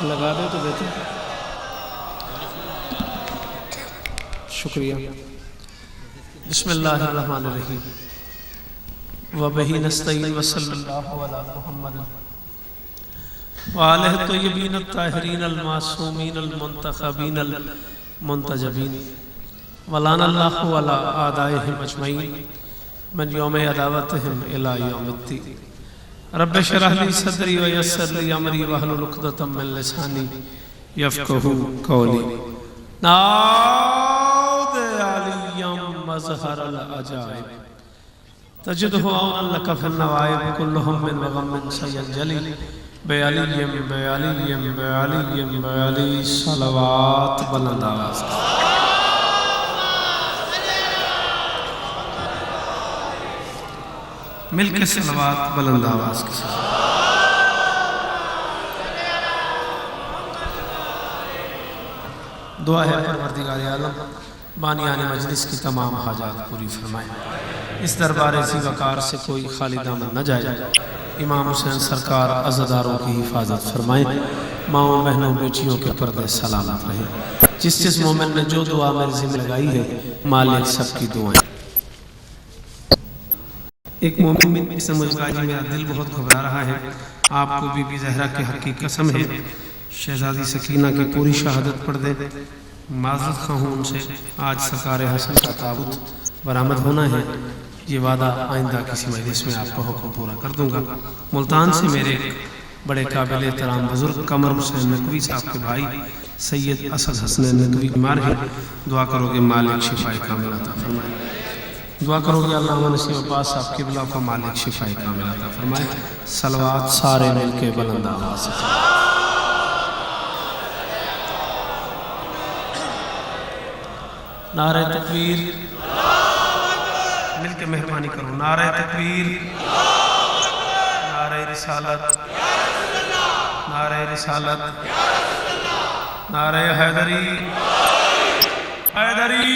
लगा दे तो बेहतर। शुक्रिया। बिस्मिल्लाहिर्रहमानिर्रहीम व बिही नस्तईन व सल्लल्लाहु अला मुहम्मद व आलिहि तय्यबीन अत्ताहिरीन अल-मासूमीन अल-मुंतखबीन अल-मुंतजबीन व लानल्लाहु अला आदाइहिम अजमईन मन यौम अदावतिहिम इला यौमिद्दीन। रब्बि इश्रह ली सदरी व यस्सिर ली अमरी वहलुल उक़दतम मिन लिसानी यफ़क़हू क़ौली। नाद अलिय्यम मज़हरल अजाइब तजिदहु औनन लक फ़िन्नवाइब कुल्लुहुम मिन वग़म्मिन सयंजली बेअलिय्यम बेअलिय्यम बेअलिय्यम बेअली सलवात बुलंद आवाज़। मिलके सलवात बुलंद आवाज़ के साथ। दुआ है परवरदिगार आलम बानियाने मजलिस की तमाम हाजात पूरी फरमाए। इस दरबार ज़ी वक़ार से कोई खाली दामन न जाए। इमाम हुसैन सरकार अज़ादारों की हिफाजत फरमाए। माओ बहनों बेटियों के पर्दे सलामत रहे। जिस मोमिन ने जो दुआ मेरे ज़िम्मे लगाई है मालिक सबकी दुआएं। एक मोमिन से मुझे कहा मेरा दिल बहुत घबरा रहा है। आपको बीबी ज़हरा के हक़ की कसम है शहज़ादी सकीना की पूरी शहादत पढ़ दे। माज़रत ख़्वाह हूँ उनसे। आज सरकार हसन का ताबूत बरामद होना है। ये वादा आइंदा किसी मजलिस में आपका हुक्म पूरा कर दूंगा। मुल्तान से मेरे बड़े काबिल एहतराम बुज़ुर्ग कमर हुसैन नकवी साहब के भाई सैयद असद हसन नकवी बीमार हैं। दुआ करोगे मालिक शिफाए कामिल अता फरमाए। दुआ करोगे अल्लाह नसीब अब्बास साहब क़िबला को मालिक शिफाए कामिल अता फरमाए। सलवात सारे मिलके बुलंद आवाज़ से। नारे तकबीर मिलके मेहरबानी करो। नारे तकबीर नारे रिसालत नारे रिसालत नारे हैदरी हैदरी।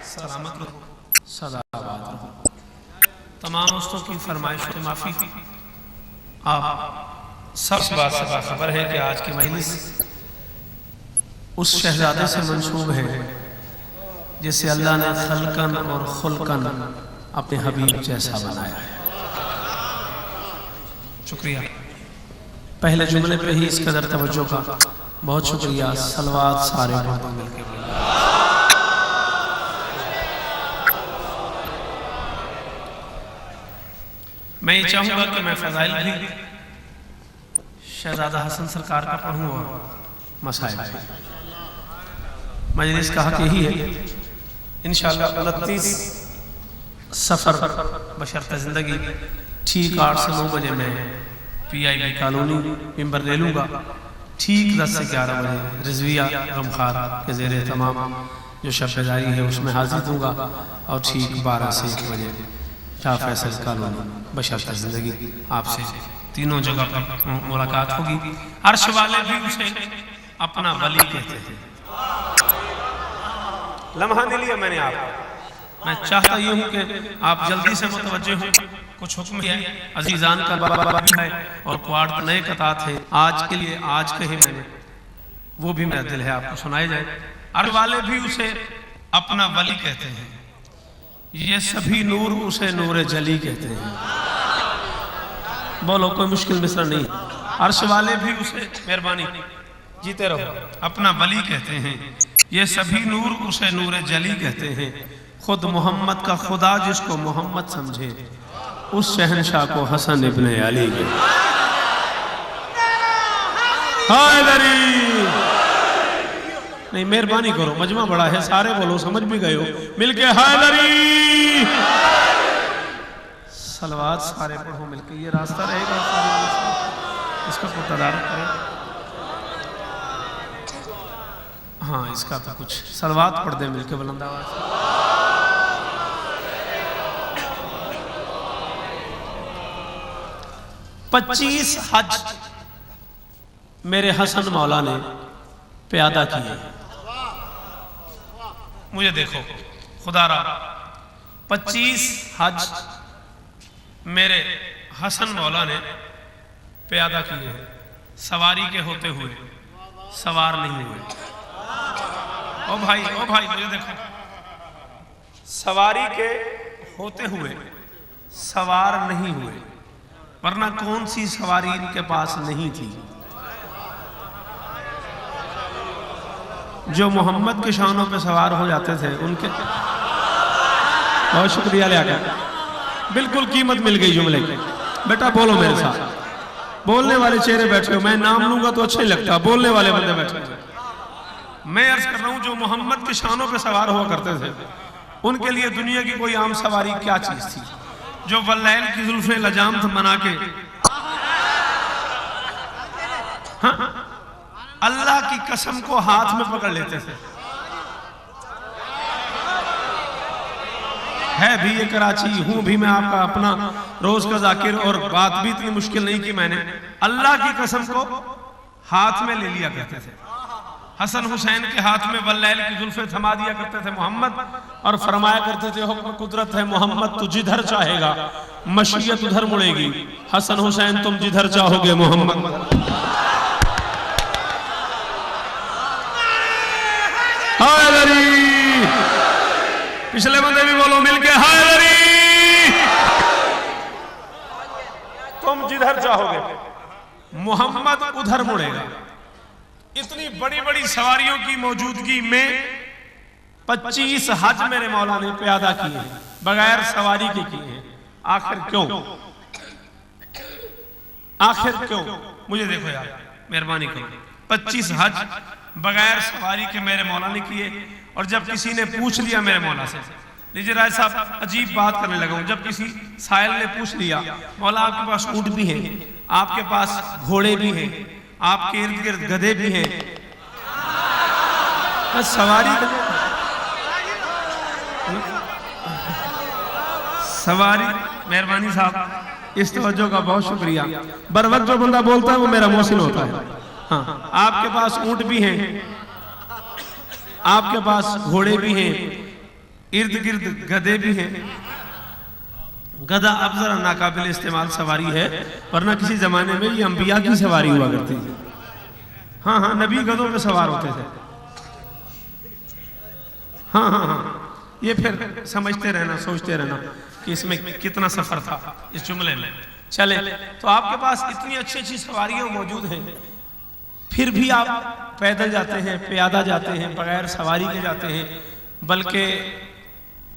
सलामत रहो सदाबाद रहो। तमाम दोस्तों की फरमाइश से माफ़ी। आप सब बात से बाखबर है कि आज की मजलिस उस शहजादे से मंसूब है जिसे अल्लाह ने खलकन और खुलकन अपने हबीब जैसा बनाया है। शुक्रिया। पहले जुमले पे ही इस कदर तवज्जो का बहुत शुक्रिया। सलवात सारे मिलके। मैं ये चाहूंगा कि मैं फ़ज़ाइल भी शहज़ादा हसन सरकार का पढ़ूँ और मसाइल भी। मजलिस का हक़ यही है इंशाअल्लाह 29 सफ़र बशर्ते ज़िंदगी ठीक 8 से 9 बजे मैं PIB कॉलोनी मिंबर ले लूँगा। ठीक 10 से 11 बजे रिजविया गमखार के ज़ेर तमाम जो शफ़ेदारी है उसमें हाजिर दूँगा और ठीक 12 से 1 बजे शाह फैसल कॉलोनी बशर्ते ज़िंदगी आपसे तीनों जगह पर मुलाकात होगी। अर्श वाले भी उसे अपना वली कहते हैं। लम्हा नहीं लिया मैंने आप। मैं चाहता ये हूँ कि आप जल्दी से मुतवज्जे हों। कुछ हुक्म है अजीजान का बाबा भी है और क्वार्ट नए कतात है। आज के लिए आज कहे मैंने वो भी मेरा दिल है आपको सुनाए जाए। अर्श वाले भी उसे अपना वली कहते हैं। ये सभी नूर उसे नूर जली कहते हैं। बोलो कोई मुश्किल मिसरा नहीं। अर्श वाले भी उसे मेहरबानी जीते रहो अपना वली कहते हैं। ये सभी नूर उसे नूर जली कहते हैं। खुद मोहम्मद का खुदा जिसको मोहम्मद समझे उस शहनशाह को हसन इब्न अली के हैदरी। नहीं मेहरबानी करो मजमा बड़ा है सारे बोलो समझ भी गए हो मिलके हैदरी। सलवात सारे पढ़ो मिलके। ये रास्ता रहेगा इसका तदारक करें। हाँ इसका तो कुछ सलवात पढ़ दे मिलके बुलंद आवाज़। 25 हज मेरे हसन मौला ने प्यादा किए। मुझे देखो खुदारा 25 हज मेरे हसन मौला ने प्यादा किए हैं। सवारी के होते हुए सवार नहीं हुए। ओ भाई मुझे देखो, सवारी के होते हुए सवार नहीं हुए, वरना कौन सी सवारी इनके पास नहीं थी। जो मोहम्मद के शानों पे सवार हो जाते थे उनके, बहुत शुक्रिया लिया, बिल्कुल कीमत मिल गई जुमले की। बेटा बोलो मेरे साथ, बोलने वाले चेहरे बैठे हो, मैं नाम लूंगा तो अच्छा ही लगता, बोलने वाले बंदे बैठे हो। मैं अर्ज कर रहा हूं, जो मोहम्मद के शानों पे सवार हुआ करते थे उनके लिए दुनिया की कोई आम सवारी क्या चीज थी। जो वल्लैल की जुल्फे लजाम बना के, हाँ, अल्लाह की कसम को हाथ में पकड़ लेते थे। है भी ये कराची, हूं भी मैं आपका अपना रोज का जाकिर, और बात भी इतनी मुश्किल नहीं की मैंने। अल्लाह की कसम को हाथ में ले लिया करते थे। हसन हुसैन के हाथ में वल्लैल की जुल्फे थमा दिया करते थे मोहम्मद, और फरमाया करते थे हुक्म कुदरत है मोहम्मद, तू जिधर चाहेगा मशीयत उधर मुड़ेगी। हसन हुसैन तुम जिधर चाहोगे मोहम्मद। पिछले बंदे भी बोलो मिलके, हायदरी तुम जिधर चाहोगे मोहम्मद उधर मुड़ेगा। इतनी बड़ी बड़ी सवारियों की मौजूदगी में 25 हज मेरे मौला ने प्यादा किए हैं, बगैर सवारी के किए हैं। आखिर क्यों? आखिर क्यों? मुझे देखो यार, मेहरबानी करो, 25 हज बगैर सवारी के मेरे मौला ने किए। और जब किसी ने पूछ लिया मेरे मौला से, लीजिए राय साहब अजीब बात करने लगा हूं, जब किसी साहिल ने पूछ लिया मौला आपके पास ऊंट भी हैं, आपके पास घोड़े भी हैं, आपके इर्द गिर्द गधे भी हैं, सवारी सवारी मेहरबानी साहब, इस तवज्जो का बहुत शुक्रिया। बर वक्त जो बंदा बोलता है वो मेरा मोहसिन होता है। हाँ, आपके पास ऊंट भी हैं, आपके पास घोड़े भी हैं, इर्द गिर्द गधे भी हैं। गधा अब जरा नाकाबिल इस्तेमाल सवारी है, वरना किसी जमाने में ये अंबिया की सवारी हुआ करती थी। हाँ हाँ, नबी गधों पे सवार होते थे। हाँ हाँ हाँ, ये फिर समझते रहना, सोचते रहना कि इसमें कितना सफर था इस जुमले में। चले, तो आपके पास इतनी अच्छी अच्छी सवारियां मौजूद हैं, फिर भी आप पैदल जाते हैं, प्यादा जाते हैं, बगैर सवारी के जाते हैं। बल्कि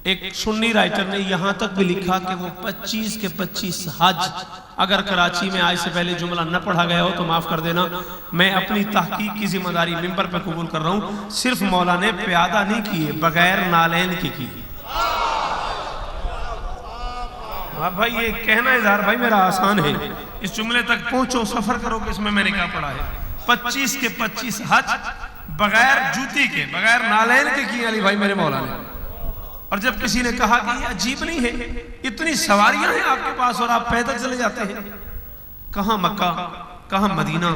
एक सुन्नी राइटर ने यहां तक भी लिखा कि वो 25 के 25 हज, अगर कराची में आज से पहले जुमला न पढ़ा गया हो तो माफ कर देना, मैं अपनी तहकीक की जिम्मेदारी मिंबर पर कबूल कर रहा हूं। सिर्फ मौला ने प्यादा नहीं किए, बगैर नालैन के किए। अब भाई ये कहना इजहार भाई मेरा आसान है, इस जुमले तक पहुंचो, सफर करो कि इसमें मैंने क्या पढ़ा है। 25 के 25 हज बगैर जूती के, बगैर नालैन के किए अली भाई मेरे मौला ने। और जब किसी ने कहा कि ये अजीब नहीं है, इतनी सवारियां हैं आपके पास और आप पैदल चले जाते हैं, कहां मक्का, कहां मदीना,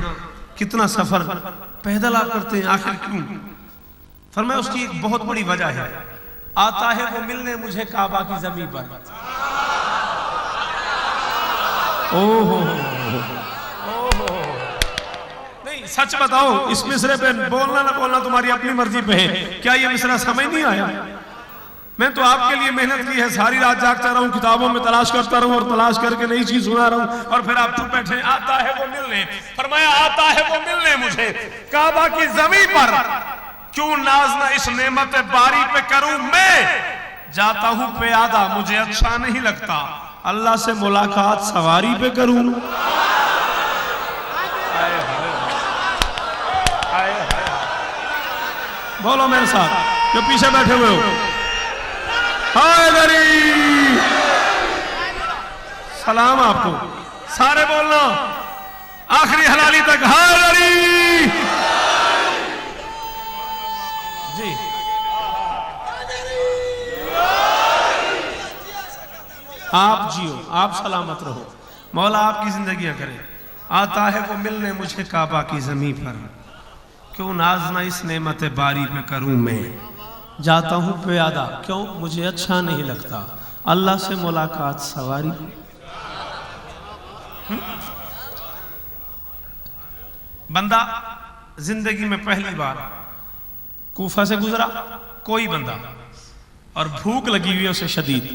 कितना सफर पैदल आप करते हैं, आखिर क्यों? फरमाया उसकी एक बहुत बड़ी वजह है, आता है वो मिलने मुझे काबा की जमीन पर। ओहो, नहीं सच बताओ, इस मिसरे पे बोलना ना बोलना तुम्हारी अपनी मर्जी पे है। क्या ये मिसरा समझ नहीं आया? मैं तो आपके लिए मेहनत की है, सारी रात जागता रहा हूं, किताबों में तलाश करता रहूं और तलाश करके नई चीज सुना रहा हूं, और फिर आप चुप बैठे। आता है वो मिलने, फरमाया आता है वो मिलने मुझे काबा की जमीन पर, क्यों नाज ना इस नेमत बारी पे करूं मैं, जाता हूं प्यादा मुझे अच्छा नहीं लगता, अल्लाह से मुलाकात सवारी पे करूं। बोलो मेरे साथ जो पीछे बैठे हुए हो, हायदरी सलाम आपको, सारे बोलना आखिरी हलाली तक, हायदरी जी। आप जियो, आप सलामत रहो, मौला आपकी जिंदगियां करे। आता है वो मिलने मुझे काबा की जमीन पर, क्यों नाज ना इस नेमत बारी पे करूं मैं, जाता हूं प्यादा क्यों मुझे अच्छा नहीं लगता, अल्लाह से मुलाकात सवारी। बंदा जिंदगी में पहली बार कूफा से गुजरा, कोई बंदा, और भूख लगी हुई है उसे शदीद,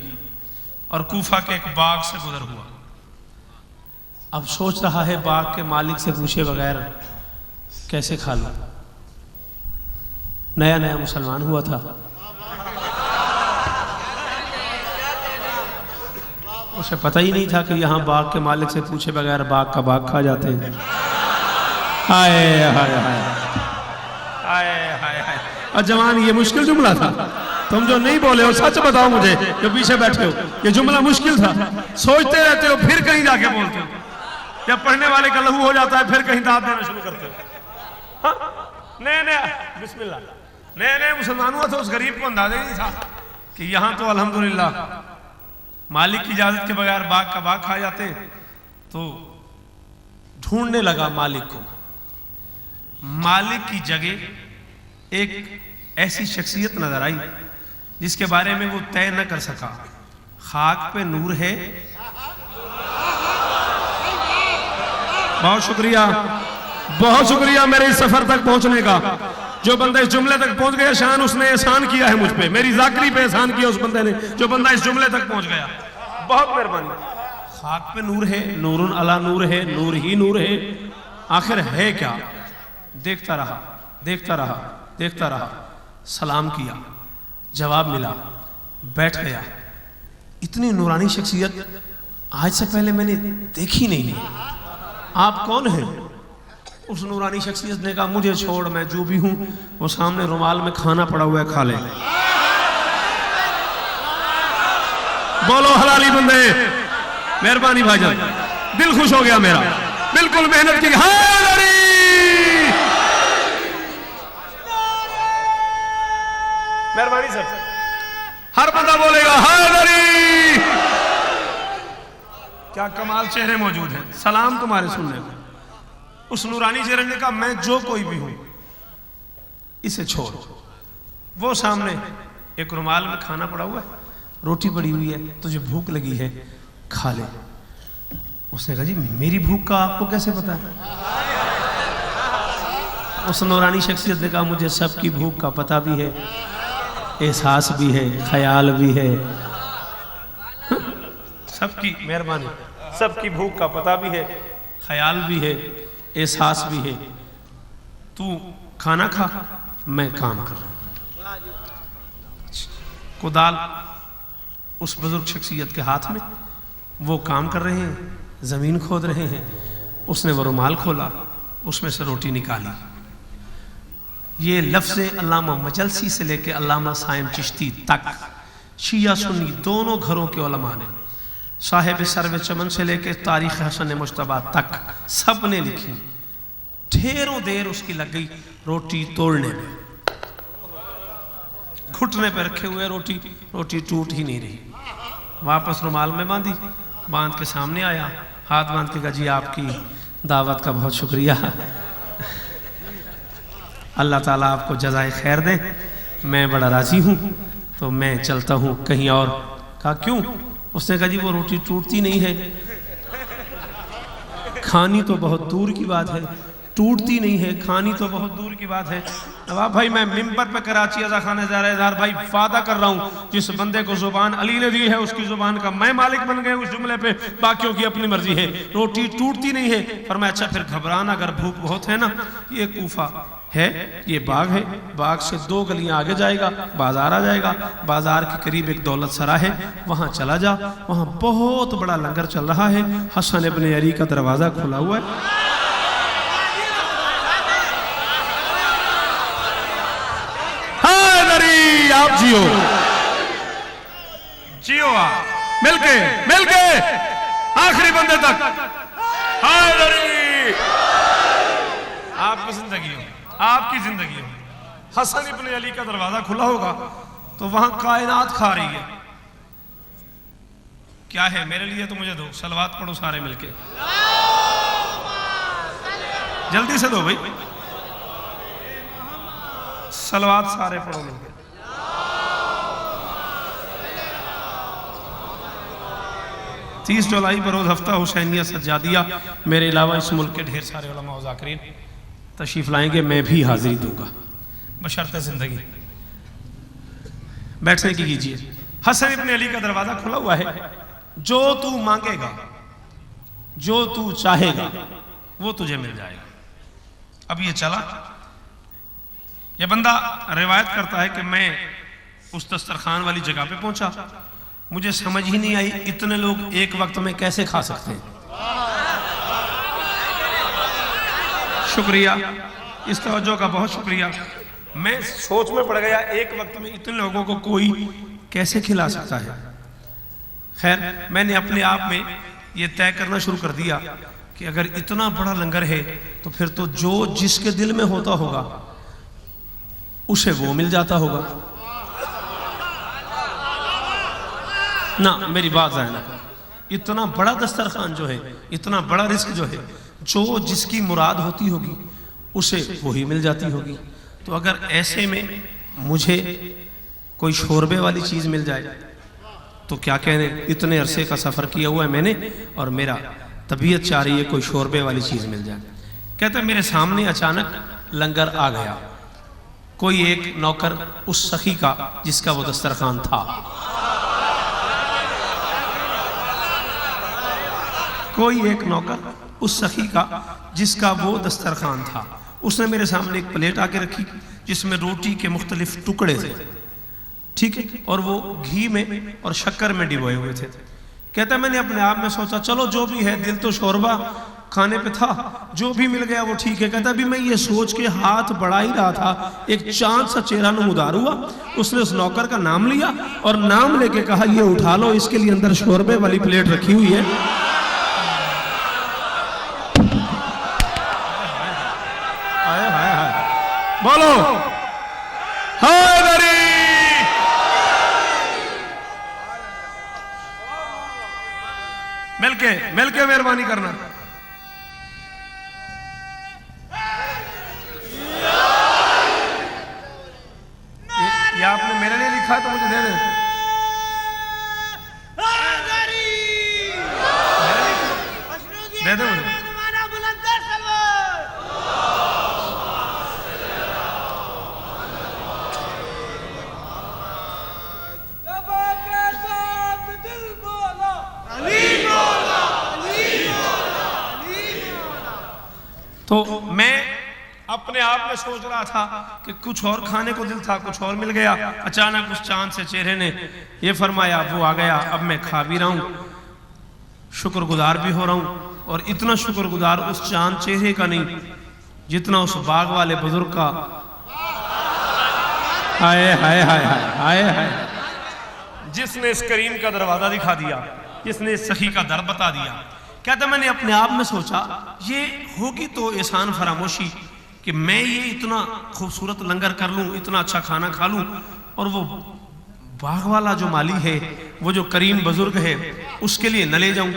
और कूफा के एक बाग से गुजर हुआ। अब सोच रहा है बाग के मालिक से पूछे बगैर कैसे खा लूं। नया नया मुसलमान हुआ था, उसे पता ही नहीं था कि यहाँ बाग के मालिक से पूछे बगैर बाग का बाग खा जाते हैं। हाय हाय हाय हाय हाय हाय। और जवान, ये मुश्किल जुमला था, तुम जो नहीं बोले हो सच बताओ मुझे, जो पीछे बैठे हो, ये जुमला मुश्किल था। सोचते रहते हो फिर कहीं जाके बोलते हो, जब पढ़ने वाले का लहू हो जाता है फिर कहीं दाद देना शुरू करते हो। नए नए बिस्मिल्लाह, नए नए मुसलमान हुआ था, उस गरीब को अंदाजा ही नहीं था कि यहाँ तो अल्हम्दुलिल्लाह मालिक की इजाजत के बगैर बाग का बाग खा जाते। तो ढूंढने लगा मालिक को। मालिक की जगह एक ऐसी शख्सियत नजर आई जिसके बारे में वो तय न कर सका। खाक पे नूर है। बहुत शुक्रिया, बहुत शुक्रिया मेरे इस सफर तक पहुंचने का। जो बंदा इस जुमले तक पहुंच गया, शान उसने एहसान किया है मुझ पे, मेरी जाकरी पे एहसान किया उस बंदे ने, जो बंदा इस जुमले तक पहुंच गया। बहुत मेहरबानी। खाक पे नूर है, नूरुन अला नूर है, नूर ही नूर है, आखिर है क्या? देखता रहा, देखता रहा, देखता रहा, सलाम किया, जवाब मिला, बैठ गया। इतनी नूरानी शख्सियत आज से पहले मैंने देखी नहीं है। आप कौन हैं? उस नूरानी शख्सियत ने कहा, मुझे छोड़, मैं जो भी हूं वो सामने रुमाल में खाना पड़ा हुआ है, खा ले। बोलो हलाली बंदे, मेहरबानी भाईजान, दिल खुश हो गया मेरा। बिल्कुल मेहनत की। हैदरी मेहरबानी सर, हर बंदा बोलेगा हैदरी। क्या कमाल चेहरे मौजूद हैं, सलाम तुम्हारे सुनने को। उस नूरानी चेहरे ने कहा, मैं जो कोई भी हूं इसे छोड़। वो सामने एक रुमाल में खाना पड़ा हुआ है, रोटी पड़ी हुई है, तुझे भूख लगी है, खा ले। उसने कहा, जी मेरी भूख का आपको कैसे पता है? उस नूरानी शख्सियत ने कहा, मुझे सबकी भूख का पता भी है, एहसास भी है, ख्याल भी है। सबकी मेहरबानी, सबकी भूख का पता भी है, ख्याल भी है, एहसास भी है। तू खाना खा, मैं काम कर रहा हूं। कुदाल उस बुजुर्ग शख्सियत के हाथ में, वो काम कर रहे हैं, जमीन खोद रहे हैं। उसने वो रुमाल खोला, उसमें से रोटी निकाली। ये लफ्ज़ अल्लामा मजलसी से लेके अल्लामा साइम चिश्ती तक, शिया सुन्नी दोनों घरों के उलमा ने, साहिब सर्व चमन से लेके तारीख हसन मुश्तबा तक सब ने लिखी। ढेरों देर उसकी लग गई रोटी तोड़ने में। घुटने पे रखे हुए रोटी, रोटी टूट ही नहीं रही। वापस रुमाल में बांधी, बांध के सामने आया, हाथ बांध के कहा, जी आपकी दावत का बहुत शुक्रिया, अल्लाह ताला आपको जज़ाए खैर दे, मैं बड़ा राजी हूँ, तो मैं चलता हूँ कहीं और। कहा क्यों? उसने कहा, जी वो रोटी टूटती नहीं है। खानी तो बहुत दूर की बात है, टूटती नहीं है, खानी तो बहुत दूर की बात है। नवाब भाई, मैं मिंबर पे कराची अज़ा खाने जा रहा है भाई, वादा कर रहा हूँ, जिस बंदे को जुबान अली ने दी है उसकी जुबान का मैं मालिक बन गया उस जुमले पे, बाकियों की अपनी मर्जी है, रोटी टूटती नहीं है। फरमाया, अच्छा फिर घबराना, अगर भूख बहुत है ना, ये कूफा है, ये बाग है, बाग से 2 गलियां आगे जाएगा, बाजार आ जाएगा, बाजार के करीब एक दौलत सरा है, वहां चला जा, वहां बहुत बड़ा लंगर चल रहा है, हसन इब्ने अली का दरवाजा खुला हुआ है। आप जियो, जियो, आप मिलके मिलके आखिरी बंदे तक। हैदरी, आपकी जिंदगी हो, आपकी जिंदगी हो। हसन इब्ने अली का दरवाजा खुला होगा तो वहां कायनात खा रही है। क्या है मेरे लिए तो मुझे दो, सलवात पढ़ो सारे मिलके, जल्दी से दो भाई, सलवात सारे पढ़ो मिलके। तीस जुलाई बरोज़ हफ्ता हुसैनिया सज्जादिया, मेरे अलावा इस मुल्क के ढेर सारे उलमा व ज़ाकिरीन तशरीफ लाएंगे, मैं भी हाजिरी दूंगा बशर्ते जिंदगी। बैठने की कीजिए। हसन इब्न अली का दरवाजा खुला हुआ है। जो तू मांगेगा, जो तू चाहेगा, वो तुझे मिल जाएगा। अब ये चला, ये बंदा रिवायत करता है कि मैं उस दस्तरखान वाली जगह पे पहुंचा, मुझे समझ ही नहीं आई इतने लोग एक वक्त में कैसे खा सकते हैं। शुक्रिया, इस तवज्जो का बहुत शुक्रिया। मैं सोच में पड़ गया, एक वक्त में इतने लोगों को कोई कैसे खिला सकता है। खैर, मैंने अपने आप में ये तय करना शुरू कर दिया कि अगर इतना बड़ा लंगर है तो फिर तो जो जिसके दिल में होता होगा उसे वो मिल जाता होगा ना। मेरी बात है ना, इतना बड़ा दस्तरखान जो है, इतना बड़ा रिस्क जो है, जो जिसकी मुराद होती होगी उसे वही मिल जाती होगी। तो अगर ऐसे में मुझे कोई शोरबे वाली चीज मिल जाए तो क्या कहने, इतने अरसे का सफर किया हुआ है मैंने और मेरा तबीयत चाह रही है कोई शोरबे वाली चीज मिल जाए। कहते मेरे सामने अचानक लंगर आ गया। कोई एक नौकर उस सखी का जिसका वो दस्तरखान था, कोई एक नौकर उस सखी का जिसका वो दस्तरखान था, उसने मेरे सामने एक प्लेट आके रखी जिसमें रोटी के मुख्तलिफ टुकड़े थे, ठीक है, और वो घी में और शक्कर में डिबोए हुए थे। कहता मैंने अपने आप में सोचा चलो जो भी है, दिल तो शोरबा खाने पे था, जो भी मिल गया वो ठीक है। कहता भी मैं ये सोच के हाथ बढ़ा ही रहा था, एक चांद सा चेहरा नमूदार हुआ। उसने उस नौकर का नाम लिया और नाम लेके कहा ये उठा लो, इसके लिए अंदर शोरबे वाली प्लेट रखी हुई है। हाय हाय हाय, बोलो हाय दरी। मिलके मेहरबानी करना। ये आपने मेरे लिए लिखा है तो मुझे दे दे। दे दे मुझे। तो मैं अपने आप में सोच रहा था कि कुछ और खाने को दिल था, कुछ और मिल गया। अचानक उस चांद से चेहरे ने ये फरमाया, वो आ गया, अब मैं खा भी रहा हूँ, शुक्रगुजार भी हो रहा हूँ। और इतना शुक्रगुजार उस चांद चेहरे का नहीं जितना उस बाग वाले बुजुर्ग का। हाय हाय हाय हाय हाय, जिसने इस करीम का दरवाजा दिखा दिया, जिसने इस सखी का दर बता दिया। कहता मैंने अपने आप में सोचा ये होगी तो एहसान फरामोशी कि मैं ये इतना खूबसूरत लंगर कर लूं, इतना अच्छा खाना खा लूं, और वो बाग वाला जो माली है, वो जो करीम बुजुर्ग है, उसके लिए न ले जाऊं।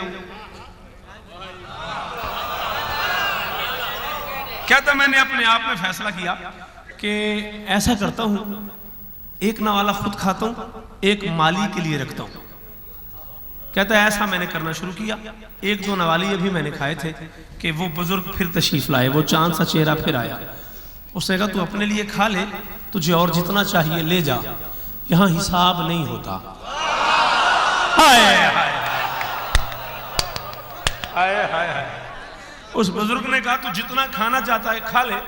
कहता मैंने अपने आप में फैसला किया कि ऐसा करता हूं, एक नवाला खुद खाता हूं, एक माली के लिए रखता हूं। कहता है ऐसा मैंने करना शुरू किया। एक दो नवाली अभी मैंने खाए थे कि वो बुजुर्ग फिर तशरीफ लाए, वो चांद सा चेहरा फिर आया। उसने कहा तू अपने लिए खा ले, तुझे और जितना चाहिए ले जा, यहां हिसाब नहीं होता। हाय हाय हाय हाय हाय। उस बुजुर्ग ने कहा तू जितना खाना चाहता है खा ले,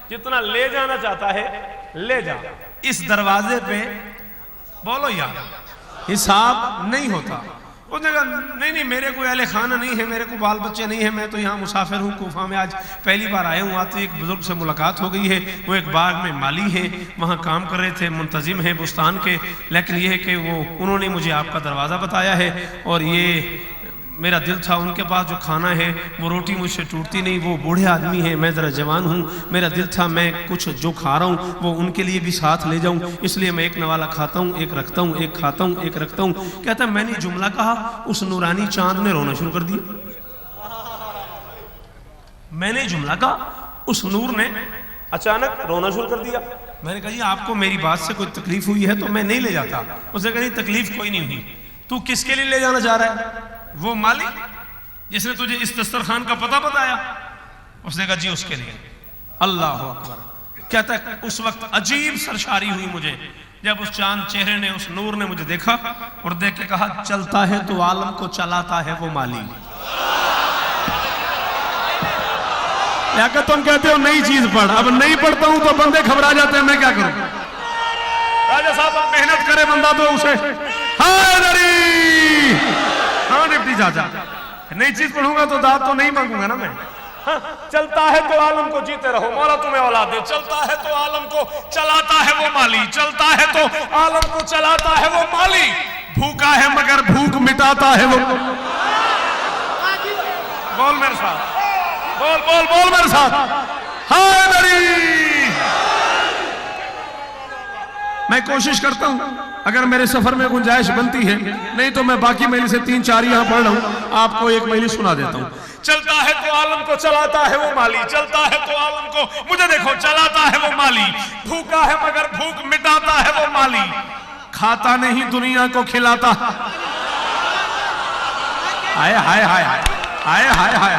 जितना ले जाना चाहता है ले जा, इस दरवाजे पे बोलो यार हिसाब नहीं होता। उसने कहा नहीं मेरे कोई अहले खाना नहीं है, मेरे को बाल बच्चे नहीं है, मैं तो यहाँ मुसाफिर हूँ, कूफा में आज पहली बार आया हूँ। आते एक बुजुर्ग से मुलाकात हो गई है, वो एक बाग में माली है, वहाँ काम कर रहे थे, मुंतजिम है बुस्तान के, लेकिन ये है कि वो उन्होंने मुझे आपका दरवाज़ा बताया है और ये मेरा दिल था उनके पास जो खाना है वो रोटी मुझसे टूटती नहीं, वो बूढ़े आदमी हैं, मैं ज़रा जवान हूँ, मेरा दिल था मैं कुछ जो खा रहा हूँ वो उनके लिए भी साथ ले जाऊँ, इसलिए मैं एक नवाला खाता हूँ, एक रखता हूँ, एक खाता हूँ, एक रखता हूँ। कहता है मैंने जुमला कहा, उस नूरानी चांद ने रोना शुरू कर दिया। मैंने जुमला कहा, उस नूर ने अचानक रोना शुरू कर दिया। मैंने कहा जी आपको मेरी बात से कोई तकलीफ हुई है तो मैं नहीं ले जाता। उसने कहा नहीं तकलीफ कोई नहीं हुई, तू किसके लिए ले जाना चाह रहा है? वो मालिक जिसने तुझे इस दस्तरखान का पता बताया। उसने कहा जी उसके लिए। अल्लाह अकबर। कहता है उस वक्त अजीब सरशारी हुई मुझे जब उस चांद चेहरे ने, उस नूर ने मुझे देखा और देख के कहा चलता है तो आलम को चलाता है वो माली। या कि तुम कहते हो नई चीज पढ़, अब नहीं पढ़ता हूं तो बंदे घबरा जाते हैं, मैं क्या करूं। राजा साहब मेहनत करे बंदा तो उसे हाँ डिप्टी चाचा, नई चीज पढ़ूंगा तो दाद तो नहीं मांगूंगा ना मैं। हाँ, चलता है तो आलम को जीते रहो, मौला तुम्हें औलाद दे। चलता है तो आलम को चलाता है वो माली, चलता है तो आलम को चलाता है वो माली। भूखा है मगर भूख मिटाता है वो। बोल मेरे साथ, बोल बोल बोल मेरे साथ। हाय मेरी, मैं कोशिश करता हूं अगर मेरे सफर में गुंजाइश बनती है, नहीं तो मैं बाकी महीने से 3-4 यहां पढ़ रहा हूं, आपको एक महीने सुना देता हूं। चलता है तो आलम को चलाता है वो माली, चलता है तो आलम को, मुझे देखो, चलाता है वो माली। भूखा है मगर भूख मिटाता है वो माली। खाता नहीं दुनिया को खिलाता। हाय हाय हाय हाय हाय हाय हाय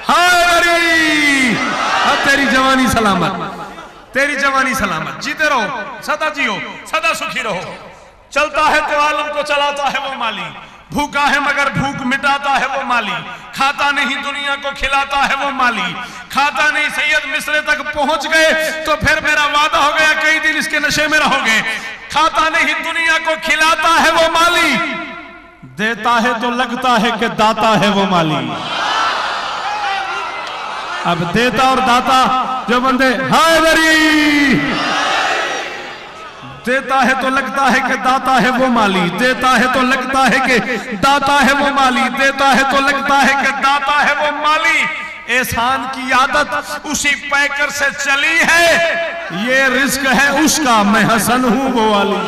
हाय मेरी, तेरी जवानी सलामत, तेरी जवानी सलामत, जीते रहो, सदा जियो, सदा सुखी रहो। चलता है तो आलम को चलाता है वो माली। भूखा है मगर भूख मिटाता है वो माली। खाता नहीं दुनिया को खिलाता है वो माली। खाता नहीं सैयद मिस्र तक पहुंच गए तो फिर मेरा वादा हो गया कई दिन इसके नशे में रहोगे। खाता नहीं दुनिया को खिलाता है वो माली। देता है तो लगता है कि दाता है वो माली। अब देता और दाता जो बंदे, हाय मेरी, देता है तो लगता है कि दाता है वो माली। देता है तो लगता है कि दाता है वो माली। देता है तो लगता है कि दाता है वो माली। एहसान की आदत उसी पैकर से चली है, ये रिस्क है उसका, मैं हसन हूं वो वाली।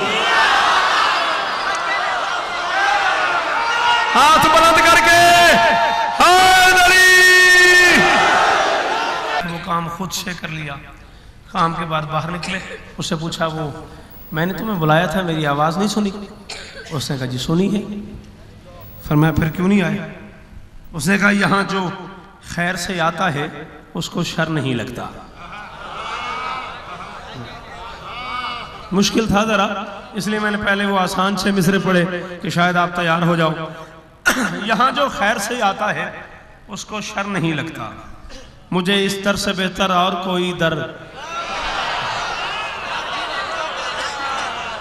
हाथ बुलंद करके वो काम खुद से कर लिया। काम के बाद बाहर निकले, उससे पूछा वो मैंने तुम्हें बुलाया था, मेरी आवाज नहीं सुनी? उसने कहा जी सुनी है। फरमाया फिर क्यों नहीं आए? उसने कहा यहां जो खैर से आता है उसको शर नहीं लगता। मुश्किल था जरा, इसलिए मैंने पहले वो आसान से मिसरे पढ़े कि शायद आप तैयार हो जाओ। यहां जो खैर से आता है उसको शर नहीं लगता। मुझे इस दर से बेहतर और कोई दर,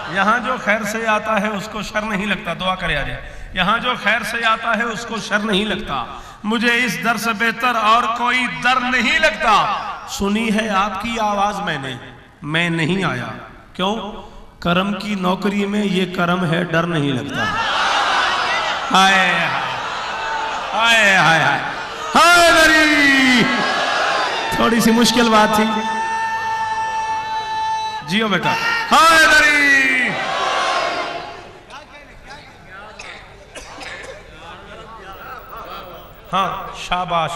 यहां जो खैर से आता है उसको शर नहीं लगता। दुआ करे आज, यहां जो खैर से आता है उसको शर नहीं लगता। मुझे इस दर से बेहतर और कोई दर नहीं लगता। सुनी है आपकी आवाज मैंने, मैं नहीं आया। क्यों? करम की नौकरी में ये करम है, डर नहीं लगता। हाय हाय हाय हाय हाय मेरी, थोड़ी सी मुश्किल बात थी। जियो बेटा, हाय मेरी। हाँ शाबाश,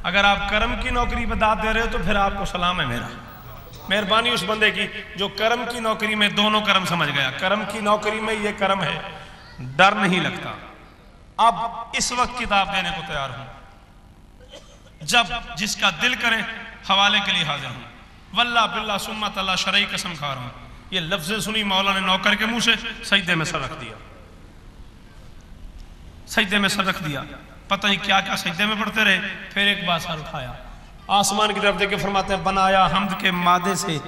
अगर आप कर्म की नौकरी पर दाद दे रहे हो तो फिर आपको सलाम है मेरा। मेहरबानी उस बंदे की जो कर्म की नौकरी में दोनों कर्म समझ गया। कर्म की नौकरी में ये कर्म है, डर नहीं लगता। अब इस वक्त किताब देने को तैयार हूं, जब जिसका दिल करे हवाले के लिए हाजिर हूं। वल्लाह बिल्लाह सुम्मा तल्लाह शरई कसम खा रहा हूं। ये लफ्ज़ सुनी मौला ने नौकर के मुंह से, सजदे में सर रख दिया, सजदे में सर रख दिया। पता नहीं क्या क्या सजदे में पढ़ते रहे। फिर एक बार सर उठाया, आसमान की तरफ देखे फरमाते हैं बनाया हम्द के मादे से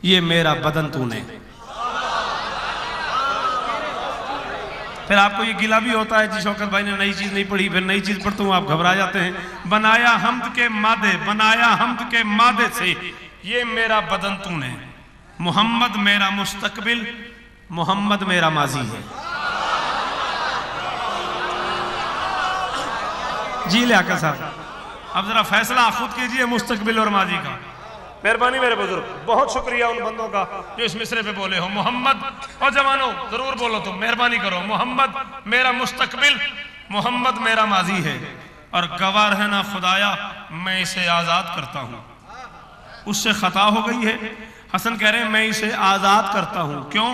ये मेरा बदन तूने। फिर आपको ये गिला भी होता है जी शौकत भाई ने नई चीज नहीं पढ़ी, फिर नई चीज पढ़ता हूं आप घबरा जाते हैं। बनाया हम्द के मादे, बनाया हम्द के मादे से ये मेरा बदन तूने। मोहम्मद मेरा मुस्तकबिल, मोहम्मद मेरा माजी है। जी लियाकत साहब, अब जरा फैसला खुद कीजिए मुस्तकबिल और माजी का। मेहरबानी मेरे बुजुर्ग, बहुत शुक्रिया उन बंदों का जो इस मिसरे पे बोले हो। मोहम्मद, और जवानों जरूर बोलो तुम, मेहरबानी करो। मोहम्मद मेरा मुस्तकबिल, मोहम्मद मेरा माजी है। और गवाह रहना खुदाया मैं इसे आजाद करता हूं। उससे खता हो गई है। हसन कह रहे हैं मैं इसे आजाद करता हूं। क्यों?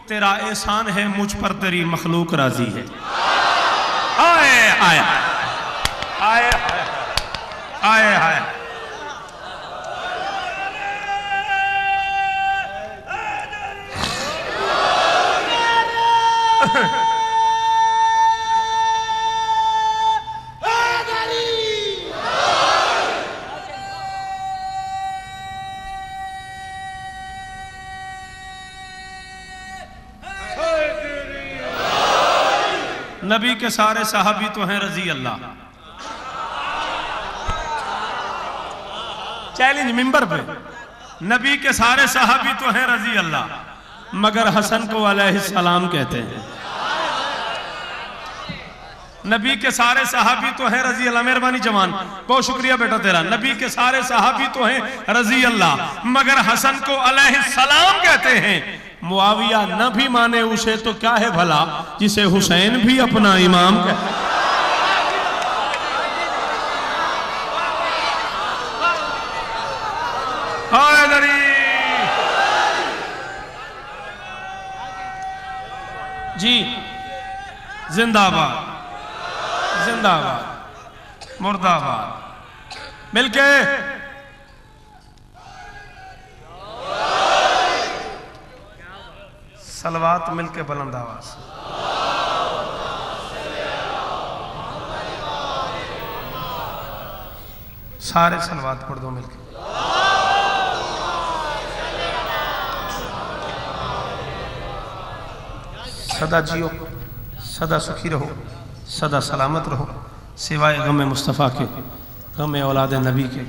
तेरा एहसान है मुझ पर, तेरी मखलूक राजी है। आए आए आए आए आए। नबी के सारे सहाबी तो हैं रजी अल्लाह। चैलेंज मिंबर पे, नबी के सारे सहाबी तो हैं रजी अल्लाह, मगर हसन को अलैहिस्सलाम कहते हैं। नबी के सारे सहाबी तो हैं रजी अल्लाह। मेहरबानी जवान, बहुत शुक्रिया बेटा तेरा। नबी के सारे सहाबी तो हैं रजी अल्लाह, मगर हसन को अलैहिस्सलाम कहते हैं। मुआविया न भी माने उसे तो क्या है भला, जिसे हुसैन भी अपना इमाम कहते। जी जिंदाबाद जिंदाबाद मुर्दाबाद। मिलके सलवात, मिलके बुलंद आवाज। सारे सलवात पढ़ दो मिलके। सदा जियो, सदा सुखी रहो, सदा सलामत रहो, सिवाय गम मुस्तफ़ा के, गम औलाद नबी के,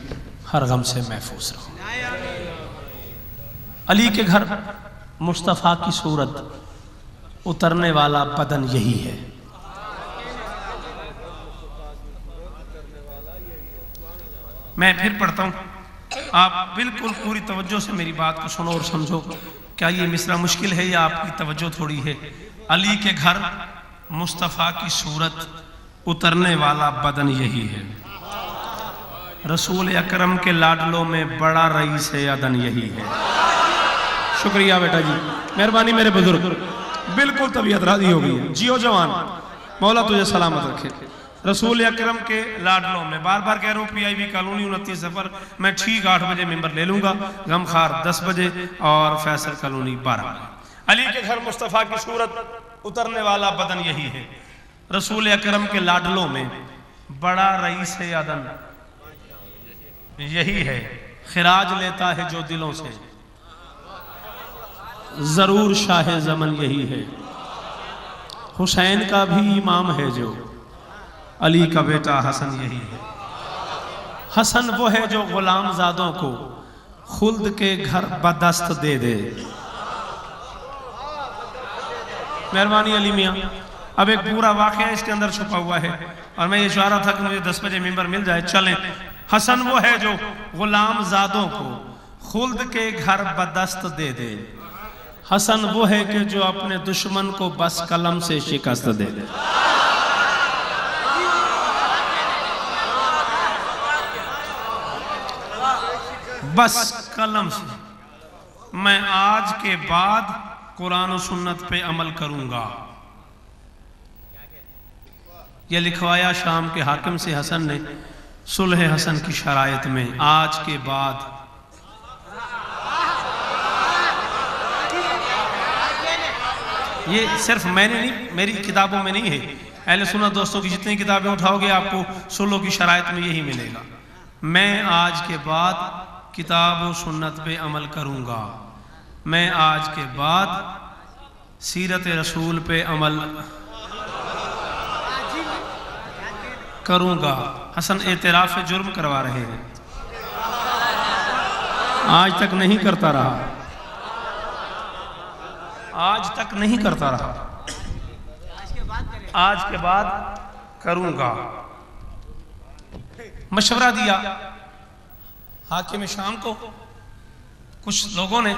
हर गम से महफूज रहो। अली के घर मुस्तफ़ा की सूरत, उतरने वाला बदन यही है। मैं फिर पढ़ता हूं, आप बिल्कुल पूरी तवज्जो से मेरी बात को सुनो और समझो। क्या ये मिसरा मुश्किल है या आपकी तवज्जो थोड़ी है? अली के घर मुस्तफ़ा की सूरत, उतरने वाला बदन यही है। रसूल अकरम के लाडलों में बड़ा रईस अदन यही है। शुक्रिया बेटा जी, मेहरबानी मेरे बुजुर्ग, बिल्कुल तबीयत राजी हो गई है। जियो जवान, मौला तुझे सलामत रखे। रसूल अकरम के लाडलों में, बार बार कह रहा हूँ, PIB कॉलोनी 29 सफर, मैं ठीक 8 बजे मेंबर ले लूंगा, गमखार 10 बजे और फैसल कॉलोनी 12 बजे। अली के घर मुस्तफ़ा की सूरत, उतरने वाला बदन यही है। रसूल अकरम के लाडलों में बड़ा रईस अदन यही है। खिराज लेता है जो दिलों से, जरूर शाह ज़मन यही है। हुसैन का भी इमाम है जो, अली का बेटा हसन यही है। हसन वो है जो गुलाम ज़ादों को खुल्द के घर बदस्त दे दे। मेहरबानी अली मियाँ, अब एक पूरा वाक़या इसके अंदर छुपा हुआ है और मैं ये चाह रहा था कि मुझे 10 बजे मिंबर मिल जाए। चलें। हसन वो है जो गुलाम ज़ादों को खुल्द के घर बदस्त दे दे। हसन वो है कि जो अपने दुश्मन को बस कलम से शिकस्त दे दे। बस कलम से। मैं आज के बाद कुरान और सुन्नत पे अमल करूंगा। यह लिखवाया शाम के हाकिम से हसन ने सुलह हसन की शरायत में। आज के बाद ये सिर्फ मैंने नहीं, मेरी किताबों में नहीं है, अहले सुन्नत दोस्तों की जितनी किताबें उठाओगे आपको सुलह की शरायत में यही मिलेगा। मैं आज के बाद किताब और सुन्नत पे अमल करूंगा। मैं आज के बाद सीरत रसूल पे अमल करूंगा। हसन एतराफ जुर्म करवा रहे हैं, आज तक नहीं करता रहा, आज तक नहीं करता रहा, आज के बाद करूंगा। मशवरा दिया हाकिम शाम को। कुछ लोगों ने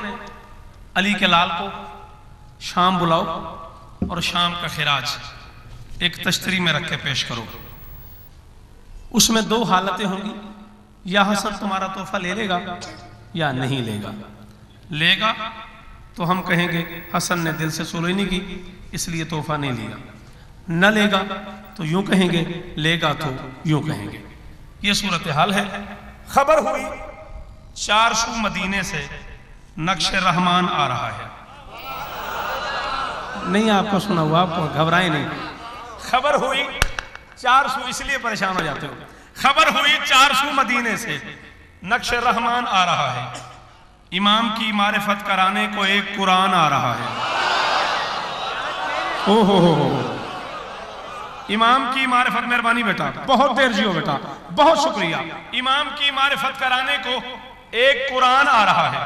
अली के लाल को शाम बुलाओ और शाम का खिराज एक तश्तरी में रख के पेश करो। उसमें 2 हालतें होंगी, या हसन तुम्हारा तोहफा ले लेगा या नहीं लेगा। लेगा तो हम कहेंगे हसन ने दिल से सुलह नहीं की इसलिए तोहफा नहीं लिया। न लेगा तो यूं कहेंगे, लेगा तो यूं कहेंगे। ये सूरत हाल है। खबर हुई 400 मदीने से नक्श रहमान आ रहा है। नहीं आपको सुना हुआ, आपको घबराए नहीं। खबर हुई 400, इसलिए परेशान हो जाते हो। खबर हुई 400 मदीने से नक्श रहमान आ रहा है, इमाम की मारिफत कराने को एक कुरान आ रहा है। ओहो हो, इमाम की मारिफत, मेहरबानी बेटा, बहुत देर जियो बेटा, बहुत शुक्रिया। इमाम की मारिफत कराने को एक कुरान आ रहा है,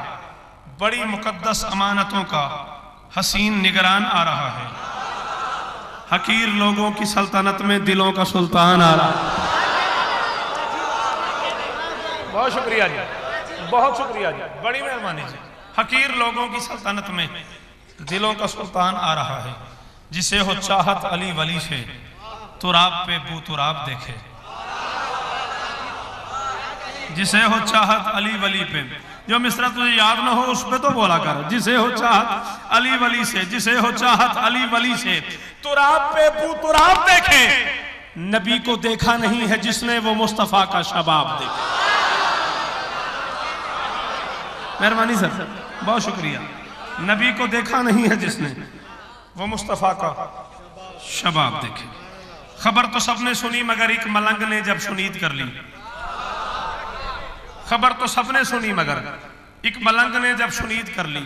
बड़ी मुकद्दस अमानतों का हसीन निगरान आ रहा है, हकीर लोगों की सल्तनत में दिलों का सुल्तान आ रहा है। बहुत शुक्रिया जी, बहुत शुक्रिया जी, बड़ी मेहरबानी जी। हकीर लोगों की सल्तनत में दिलों का सुल्तान आ रहा है, जिसे हो चाहत अली वली से तुराब पे बू तुराब देखे, जिसे हो चाहत अली वली पे, जो मिसरा तुझे याद ना हो उस पे तो बोला कर, जिसे हो चाहत अली वली से, जिसे हो चाहत अली वली से तुराब पे बू तुराब देखे। नबी को देखा नहीं है जिसने वो मुस्तफा का शबाब देखे। मेहरबानी सर, बहुत शुक्रिया। नबी को देखा नहीं है जिसने वो मुस्तफा का शबाब देखे। खबर तो सबने सुनी मगर एक मलंग ने जब सुनीद कर ली, खबर तो सबने सुनी मगर एक मलंग ने जब सुनीद कर ली,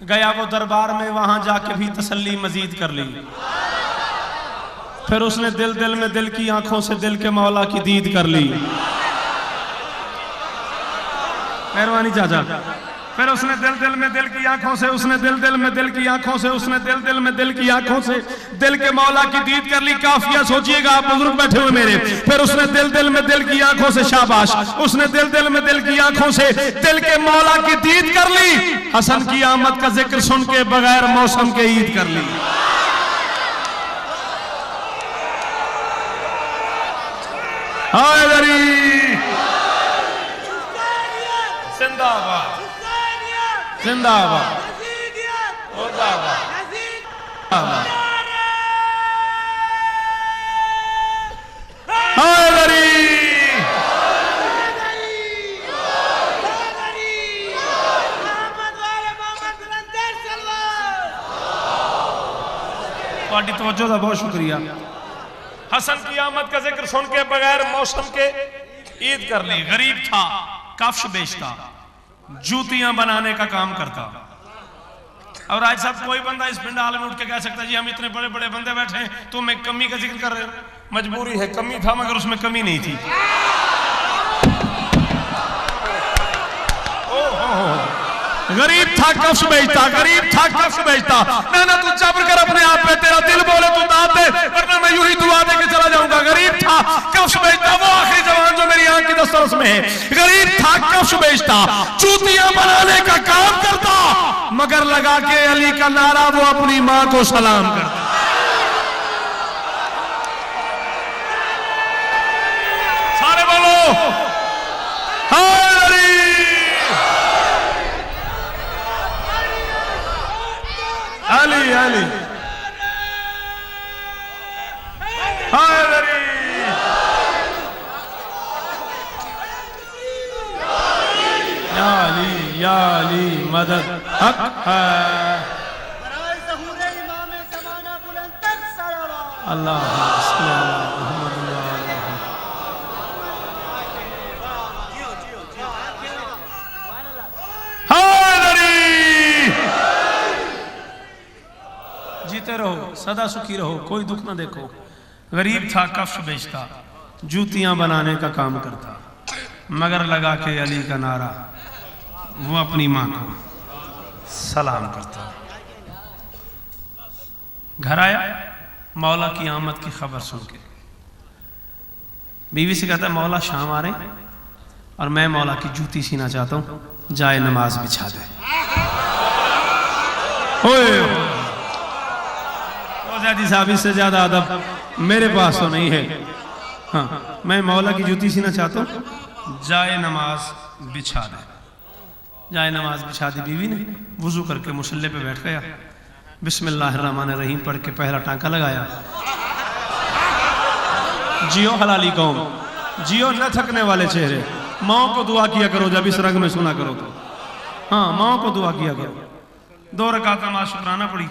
गया वो दरबार में वहां जाके भी तसल्ली मजीद कर ली। फिर उसने दिल दिल में दिल की आंखों से दिल के मौला की दीद कर ली। मेहरबानी चाचा। फिर उसने दिल दिल में दिल की आंखों से, उसने दिल दिल में दिल की आंखों से, उसने दिल दिल में दिल की आंखों से दिल के मौला की दीद कर ली। काफिया सोचिएगा आप बुजुर्ग बैठे हुए मेरे। फिर उसने दिल दिल में दिल की आंखों से, शाबाश, उसने दिल दिल में दिल की आंखों से दिल के मौला की दीद कर ली। हसन की आमद का जिक्र सुन के बगैर मौसम के ईद कर ली। हैदरी जिंदाबाद, जिंदाबाद, मुर्दाबाद। हैदरी ਤੁਹਾਡੀ तवज्जो का बहुत शुक्रिया। हसन की आमद का जिक्र सुन के बगैर मौसम के ईद कर ली। गरीब था, कफ्श बेचता, जूतियां बनाने का काम करता। और आज साहब कोई बंदा इस पिंडाल में उठ के कह सकता जी हम इतने बड़े बड़े बंदे बैठे हैं, तुम एक कमी का जिक्र कर रहे हो। मजबूरी है, कमी था मगर उसमें कमी नहीं थी। गरीब था कफ्श बेचता, गरीब था कफ्श बेचता। ना तू जबर कर अपने आप पे, तेरा दिल बोले तू दाद दे, वरना मैं यूं ही दुआ दे के चला जाऊंगा। गरीब था कफ्श बेचता, वो आखिरी जवान जो मेरी आंख की दस्तरस में है। गरीब था कफ्श बेचता, जूतियां बनाने का काम करता, मगर लगा के अली का नारा वो अपनी मां को सलाम करता। सारे बोलो अली अली हैदरी। या अली या अली मदद हक है। अल्लाह जीते रहो, सदा सुखी रहो, कोई दुख ना देखो। गरीब था कफ्श बेचता, जूतियां बनाने का काम करता, मगर लगा के अली का नारा वो अपनी मां को सलाम करता। घर आया, मौला की आमद की खबर सुन के बीवी से कहता है मौला शाम आ रहे और मैं मौला की जूती सीना चाहता हूं, जाए नमाज बिछा दे। जी साहब इससे ज्यादा अदब मेरे पास तो नहीं है। हाँ, मैं मौला की जूती सीना चाहता हूँ, जाए नमाज बिछा दे। जाए नमाज बिछा दी बीवी ने, वुजू करके मुसल्ले पे बैठ गया, बिस्मिल्लाहिर्रहमानिर्रहीम पढ़ के पहला टांका लगाया। जियो हलाली कौम, जियो न थकने वाले चेहरे, माओ को दुआ किया करो जब इस रंग में सुना करो तो। हाँ, माओ को दुआ किया करो। 2 रकात नमाज शुक्राना पड़ी,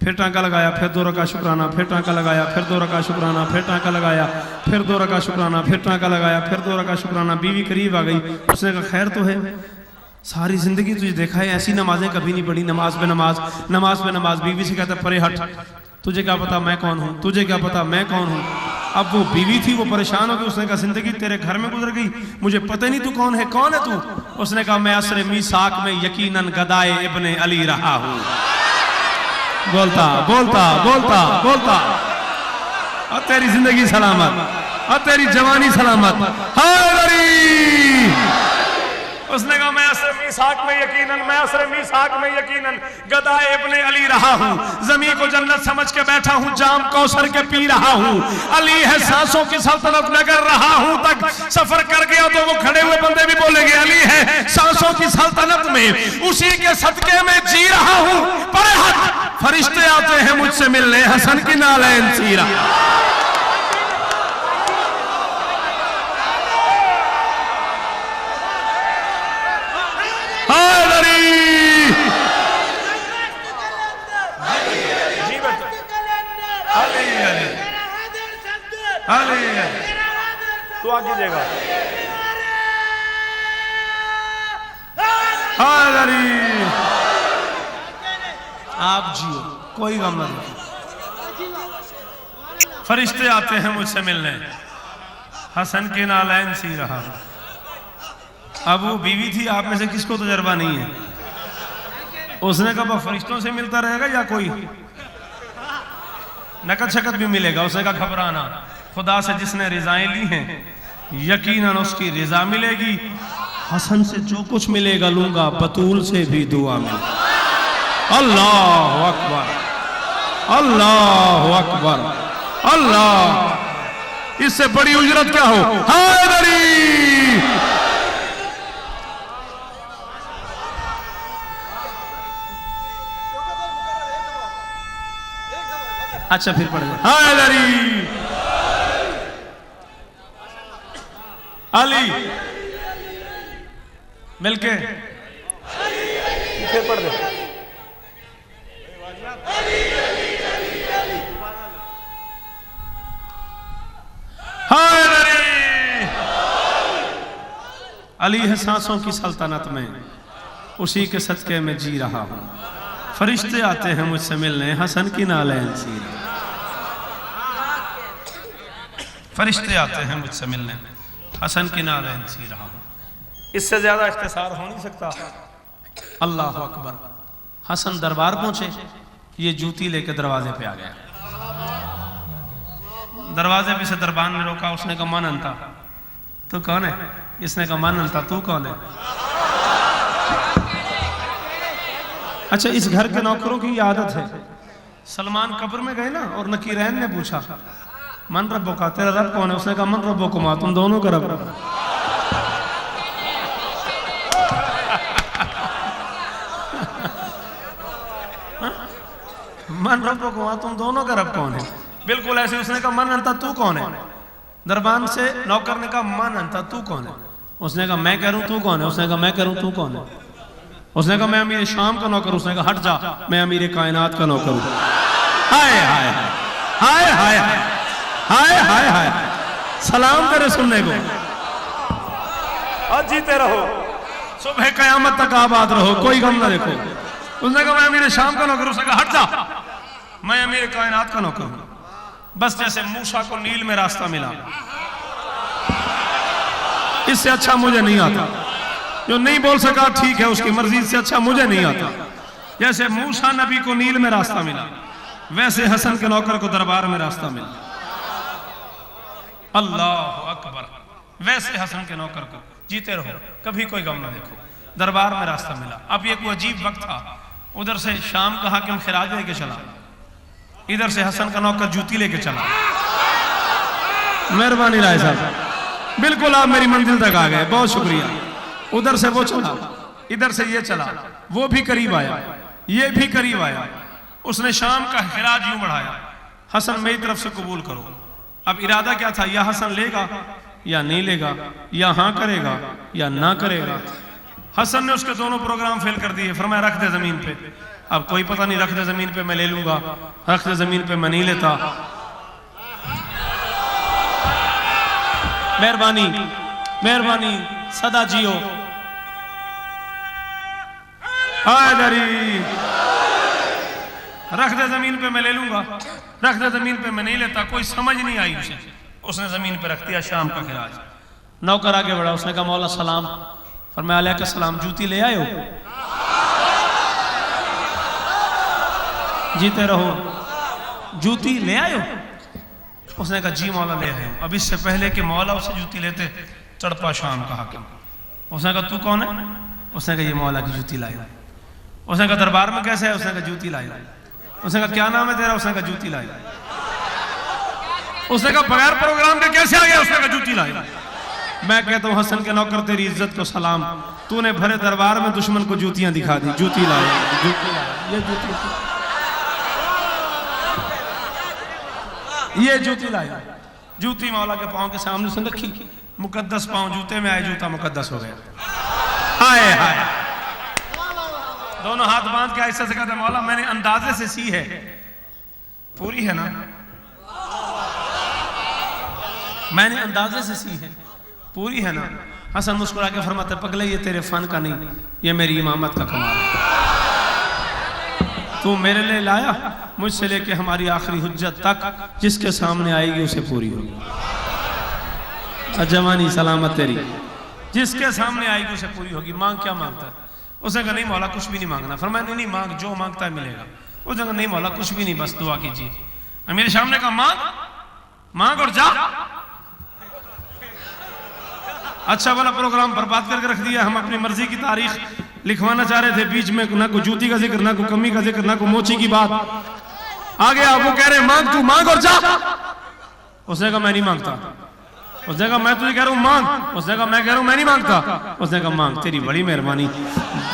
फिर टांका लगाया, फिर 2 रकात शुक्राना, फिर टांका लगाया, फिर 2 रकात शुक्राना, फिर टांका लगाया, फिर 2 रकात शुक्राना, फिर टांका लगाया, फिर 2 रकात शुक्राना। बीवी करीब आ गई, उसने कहा खैर तो है, सारी जिंदगी तुझे देखा है ऐसी नमाजें कभी नहीं पढ़ी, नमाज पे नमाज, नमाज पे नमाज। बीवी से कहता परे हट, तुझे क्या पता मैं कौन हूँ, तुझे क्या पता मैं कौन हूँ। अब वो बीवी थी, वो परेशान हो गई, उसने कहा जिंदगी तेरे घर में गुजर गई, मुझे पता ही नहीं तू कौन है तू। उसने कहा मैं असर मीसाक में यकीनन गदाए इब्ने अली रहा हूँ। बोलता बोलता बोलता बोलता, और तेरी जिंदगी सलामत, और तेरी जवानी सलामत। उसने कहा मैं असर मीसाक में यकीनन, मैं असर मीसाक में यकीनन गदाए इब्ने अली रहा हूँ। ज़मीन को जन्नत समझ के बैठा हूँ, जाम कौसर के पी रहा हूँ। अली है सांसों की सल्तनत में कर रहा हूँ, तक सफर कर गया तो वो खड़े हुए बंदे भी बोलेंगे अली है सांसों की सल्तनत में, उसी के सदके में जी रहा हूँ। परे हट, फरिश्ते आते हैं मुझसे मिलने, हसन की नालैन सीरा। तू आगे देगा। आप जियो, कोई गम नहीं। फरिश्ते आते हैं मुझसे मिलने, हसन के नालैन सी रहा। अब वो बीवी थी, आप में से किसको तजर्बा नहीं है? उसने कहा फरिश्तों से मिलता रहेगा या कोई नकद शकत भी मिलेगा? उसने कहा घबराना, खुदा से जिसने रिजाएं ली हैं यकीनन उसकी रिजा मिलेगी। हसन से जो कुछ मिलेगा लूंगा, बतूल से भी दुआ मिलेगी। अल्लाह अकबर, अल्लाह अकबर, अल्लाह। इससे बड़ी उजरत क्या हो? हैदरी। अच्छा फिर पढ़ जाए। हैदरी अली मिलके फिर पढ़ दे। अली है सांसों की सल्तनत में, उसी के सदके में जी रहा हूं। फरिश्ते आते हैं मुझसे मिलने, हसन की नालैन सीरा। फरिश्ते आते हैं मुझसे मिलने, हसन की नालैन सी रहा हूं। इससे ज्यादा इख्तिसार हो नहीं सकता। अल्लाह अकबर। हसन दरबार पहुंचे, ये जूती लेके दरवाजे पे आ गया। दरवाजे पे से दरबान ने रोका, उसने कहा मन अंता, तू कौन है? इसने कहा मन अंता, तू कौन है? अच्छा, इस घर के नौकरों की आदत है, सलमान कब्र में गए ना और नकीरैन ने पूछा मन रब्बो का, तेरा रब कौन है? उसने कहा मन रब्बो को, तुम दोनों का रब। मन रब्बो को, तुम दोनों का रब कौन है? बिल्कुल ऐसे। उसने कहा मन अंता, तू कौन है? दरबान से नौकर ने कहा मन अंता, तू कौन है? उसने कहा मैं कह रहा हूं तू कौन है? उसने कहा मैं कह रहा हूं तू कौन है? उसने कहा मैं अमीर शाम का नौकर। उसने कहा हट जा, मैं अमीर कायनात का नौकर हूं। हाय हाय हाय हाय हाय हाय हाय हाय, सलाम करे सुनने को। आज जीते रहो, सुबह कयामत तक आबाद रहो, कोई गम ना देखो। उसने कहा मैं अमीर शाम का नौकर। उसने कहा हट जा, मैं अमीर कायनात का नौकर हूं। बस जैसे मूसा को नील में रास्ता मिला, इससे अच्छा मुझे नहीं आता। जो नहीं बोल सका ठीक है, उसकी मर्जी से अच्छा मुझे नहीं आता। जैसे मूसा नबी को नील में रास्ता मिला, वैसे हसन के नौकर को दरबार में रास्ता मिला। अल्लाह अकबर। वैसे हसन के नौकर को जीते रहो, कभी कोई गम ना देखो। दरबार में रास्ता मिला। अब ये कोई अजीब वक्त था, उधर से शाम का हाकिम खिराज लेके चला, इधर से हसन का नौकर जूती लेके चला। मेहरबानी राय साहब, बिल्कुल आप मेरी मंजिल तक आ गए, बहुत शुक्रिया। उधर से वो चला, इधर से ये चला, वो भी करीब आया, ये भी करीब आया। उसने शाम का खिराज यूं बढ़ाया, हसन मेरी तरफ से कबूल करो। अब इरादा क्या था, या हसन लेगा या नहीं लेगा, या हाँ करेगा या ना करेगा। हसन ने उसके दोनों प्रोग्राम फेल कर दिए। फरमाया रख दे जमीन पे। अब कोई पता नहीं, रख दे जमीन पे मैं ले लूंगा, रख दे जमीन पे मैं नहीं लेता। मेहरबानी मेहरबानी, सदा जियो। हायदरी, रख दे जमीन पे मैं ले लूंगा, रख दे जमीन पे मैं नहीं लेता। कोई समझ नहीं आई उसे, उसने जमीन पे रख दिया शाम का खिराज। नौकर आगे बढ़ा, उसने कहा मौला सलाम। फरमाया अलैका सलाम, जूती ले आए हो? जीते रहो, जूती ले आए हो? उसने कहा जी मौला ले आए हो। अब इससे पहले कि मौला उसे जूती लेते, चढ़पा शाम का हाकिम। उसने कहा तू कौन है? उसने कहा ये मौला की जूती लाया। उसने कहा दरबार में कैसे है? उसने कहा जूती लाया। उसने कहा क्या नाम है तेरा? उसने कहा जूती लाया। उसने कहा बगैर प्रोग्राम के कैसे आ गया? उसने कहा जूती लाया। मैं कहता हूं हसन के नौकर तेरी इज्जत को सलाम, तूने भरे दरबार में दुश्मन को जूतियां दिखा दी। जूती लाया, जूती लाया, ये जूती, ये जूती लाया। जूती मौला के पांव के सामने उसने रखी, मुकद्दस पांव जूते में आए, जूता मुकद्दस हो गया। हाय हाय, दोनों हाथ बांध के ऐसे से कहते मौला मैंने अंदाजे से सी है, पूरी है ना? मैंने अंदाजे से सी है, पूरी है ना? हसन मुस्कुरा के फरमाते पगले ये तेरे फन का नहीं, ये मेरी इमामत का कमाल है। तू मेरे लिए लाया, मुझसे लेके हमारी आखिरी हुज्जत तक जिसके सामने आएगी उसे पूरी होगी। जवानी सलामत तेरी, जिसके सामने आएगी उसे पूरी होगी। मांग क्या मांगता है? उसने कहा नहीं मौला कुछ भी नहीं मांगना। फरमाया नहीं मांग, जो मांगता है मिलेगा। उसने कहा नहीं मौला कुछ भी नहीं, बस दुआ कीजिए। मेरे सामने कहा मांग, मांग और जा। अच्छा वाला प्रोग्राम बर्बाद करके रख दिया। हम अपनी मर्जी की तारीख लिखवाना चाह रहे थे, बीच में ना कोई जूती का जिक्र, ना कोई कमी का जिक्र, ना कोई मोची की बात। आगे आप वो कह रहे मांग, तू मांग और जा। उसने कहा मैं नहीं मांगता। उसने कहा मैं तुझे कह रहा हूं मांग। उसने कहा मैं कह रहा हूं मैं नहीं मांगता। उसने कहा मांग, तेरी बड़ी मेहरबानी,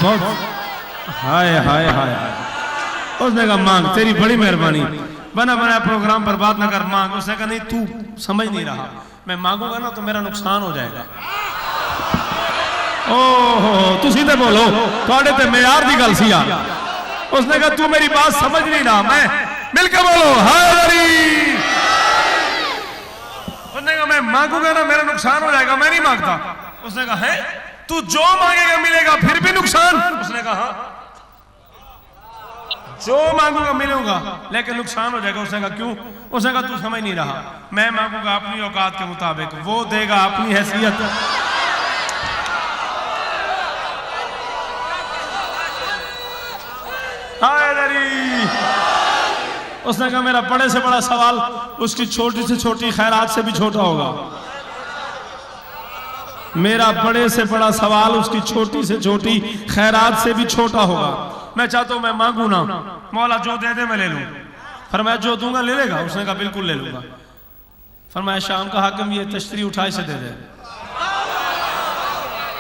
बहुत। हाय हाय हाय, उसने कहा मांग, तेरी बड़ी मेहरबानी, बना बनाया प्रोग्राम बर्बाद ना कर, मांग। उसने कहा नहीं तू समझ नहीं रहा, मैं मांगूंगा ना तो मेरा नुकसान हो जाएगा। ओहो तू सीधे बोलो, थोड़े ते मेयार दी गल सी आ। उसने कहा तू मेरी बात समझ नहीं रहा, मैं मिलकर बोलो हायदरी। उसने कहा मैं मांगूंगा ना मेरा नुकसान हो जाएगा, मैं नहीं मांगता। उसने कहा है तू जो मांगेगा मिलेगा, फिर भी नुकसान? उसने कहा हाँ, जो मांगूंगा मिलूंगा लेकिन नुकसान हो जाएगा। उसने कहा क्यों? उसने कहा तू समझ नहीं रहा, मैं मांगूंगा अपनी औकात के मुताबिक, वो देगा अपनी हैसियत। उसने कहा मेरा बड़े से बड़ा सवाल उसकी छोटी से छोटी खैरात से भी छोटा होगा। मेरा बड़े से बड़ा सवाल उसकी छोटी से छोटी खैरात से भी छोटा होगा। मैं चाहता हूं मैं मांगू ना, मौला जो दे दे मैं ले लूं। फरमाया जो दूंगा ले लेगा? उसने कहा बिल्कुल ले लूंगा। फरमाया शाम का हाकिम ये तश्तरी उठा इसे दे दे,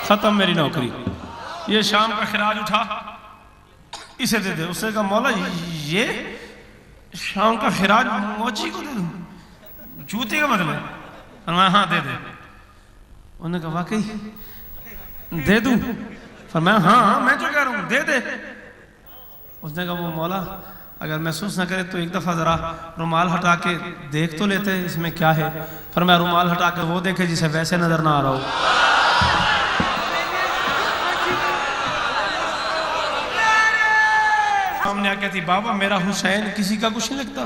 खत्म मेरी नौकरी। ये शाम का खिराज उठा इसे दे दे। उसने कहा मौला ये शाम का खिराज मोची को दे दूं? जूती का मतलब? फरमाया हाँ दे दे। उन्होंने कहा वाकई दे दूं? फरमाया हाँ मैं जो कह रहा हूं दे दे। उसने कहा वो मौला अगर महसूस ना करे तो एक दफा जरा रुमाल हटा के देख तो लेते इसमें क्या है। फरमाया रुमाल हटा के वो देखे जिसे वैसे नजर ना आ रहा हो। सामने आके थी बाबा मेरा हुसैन किसी का कुछ नहीं लगता,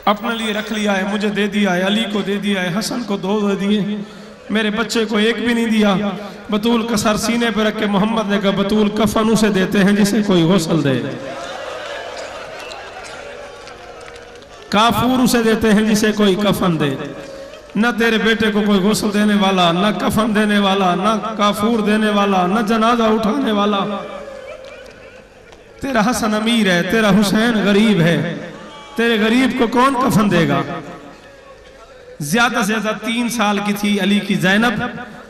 अपने लिए रख लिया है, मुझे दे दिया है, अली को दे दिया है, हसन को 2 दे दिए, मेरे बच्चे को 1 भी नहीं दिया। बतूल का सर सीने पे रख के मोहम्मद ने कहा बतूल कफन उसे देते हैं जिसे कोई गौसल दे, काफूर उसे देते हैं जिसे कोई कफन दे। न तेरे बेटे को कोई गौसल देने वाला, न कफन देने वाला, न काफूर देने वाला, न जनाजा उठाने वाला। तेरा हसन अमीर है, तेरा हुसैन गरीब है, तेरे गरीब को कौन कफन देगा? ज्यादा से ज्यादा 3 साल की थी अली की जैनब,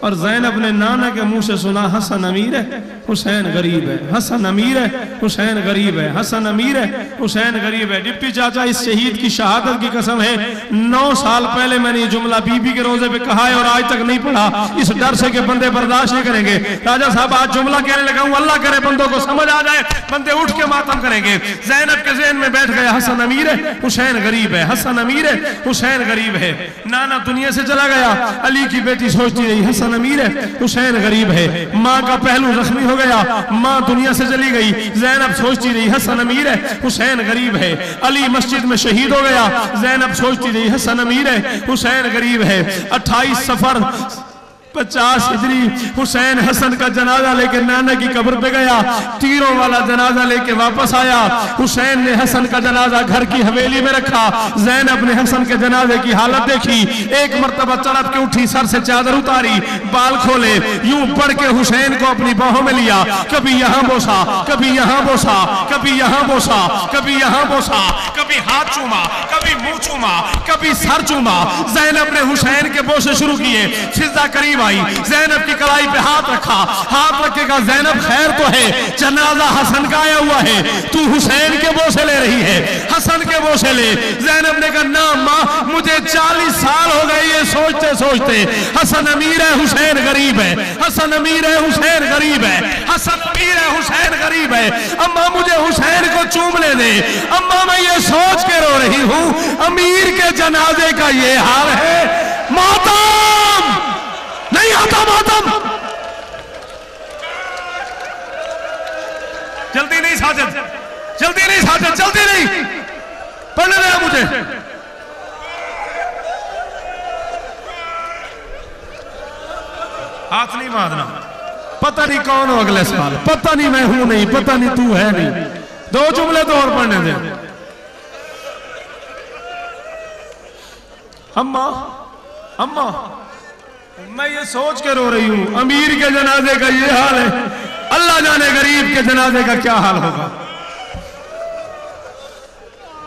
और ज़ैनब ने नाना के मुंह से सुना हसन अमीर है, हुसैन गरीब है, हसन अमीर है, हुसैन गरीब है, हसन अमीर है, हुसैन गरीब है। डिप्टी चाचा, इस शहीद की शहादत की कसम है, 9 साल पहले मैंने ये जुमला बीबी के रोजे पे कहा है और आज तक नहीं पढ़ा, इस डर से कि बंदे बर्दाश्त नहीं करेंगे। राजा साहब आज जुमला कहने लगा हूं, अल्लाह करे बंदों को समझ आ जाए, बंदे उठ के मातम करेंगे। ज़ैनब के ज़हन में बैठ गया हसन अमीर है, हुसैन गरीब है, हसन अमीर है, हुसैन गरीब है। नाना दुनिया से चला गया, अली की बेटी सोचती रही हसन अमीर है, हुसैन गरीब है। माँ का पहलू जख्मी हो गया, माँ दुनिया से चली गई, ज़ैनब सोचती रही हसन अमीर है, हुसैन गरीब है। अली मस्जिद में शहीद हो गया, ज़ैनब सोचती रही हसन अमीर है, हुसैन गरीब है। 28 सफर 50 हिजरी हुसैन हसन का जनाजा लेके नाना की कब्र पे गया, तीरों वाला जनाजा लेके वापस आया। हुसैन ने हसन का जनाजा घर की हवेली में रखा। ज़ैनब ने हसन के जनाजे की हालत देखी, एक मर्तबा तड़प के उठी, सर से चादर उतारी, बाल खोले, यूं पढ़ के हुसैन को अपनी बाहों में लिया, कभी यहाँ बोसा, कभी यहाँ बोसा, कभी यहाँ बोसा, कभी यहाँ बोसा, कभी हाथ चूमा, कभी मुंह चूमा, कभी सर चूमा। ज़ैनब ने हुसैन के बोसे शुरू किए, सिजदा करीब आई, ज़ैनब की कलाई पे हाथ रखा, हाथ रखे कहा ज़ैनब खैर तो है, जनाजा हसन का आया हुआ है, तू हुसैन के बोसे ले रही है, हसन के बोसे ले। ज़ैनब ने कहा ना माँ, मुझे 40 साल हो गए ये सोचते सोचते, हसन अमीर है, हुसैन गरीब है, हसन अमीर है, हुसैन गरीब है, हसन अमीर है, हुसैन गरीब है। अम्मा मुझे हुसैन को चूमने दे, अम्मा मैं ये सोच के रो रही हूँ, अमीर के जनाजे का ये हाल है। मातम नहीं आता, मातम जल्दी नहीं साजिद, जल्दी नहीं साजिद, जल्दी नहीं, पढ़ने दे मुझे। हाथ नहीं बांधना, पता नहीं कौन हो अगले साल, पता नहीं मैं हूं नहीं, पता नहीं तू है नहीं। 2 जुमले तो और पढ़ने दे। अम्मा अम्मा मैं ये सोच के रो रही हूं, अमीर के जनाजे का ये हाल है, अल्लाह जाने गरीब के जनाजे का क्या हाल होगा।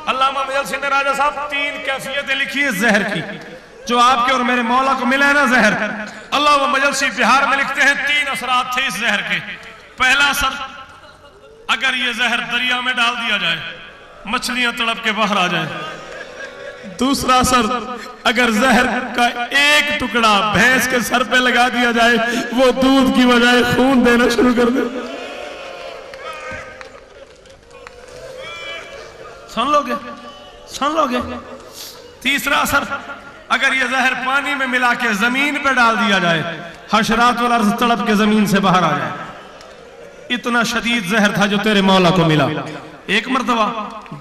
अल्लामा मजल सिंह ने राजा साहब 3 कैफियतें लिखी है जहर की, जो आपके और मेरे मौला को मिला है ना जहर। अल्लामा मजल सिंह बिहार में लिखते हैं 3 असरात थे इस जहर के। पहला असर, अगर ये जहर दरिया में डाल दिया जाए, मछलियां तड़प के बाहर आ जाए। दूसरा असर, अगर जहर का एक टुकड़ा भैंस के सर पे लगा दिया जाए, वो दूध की बजाय खून देना शुरू कर दे। सुन लोगे, सुन लोगे। तीसरा असर, अगर ये जहर पानी में मिला के जमीन पे डाल दिया जाए, हशरात वल अर्ज़ तड़प के जमीन से बाहर आ जाए। इतना शदीद जहर था जो तेरे मौला को मिला। 1 मरतबा,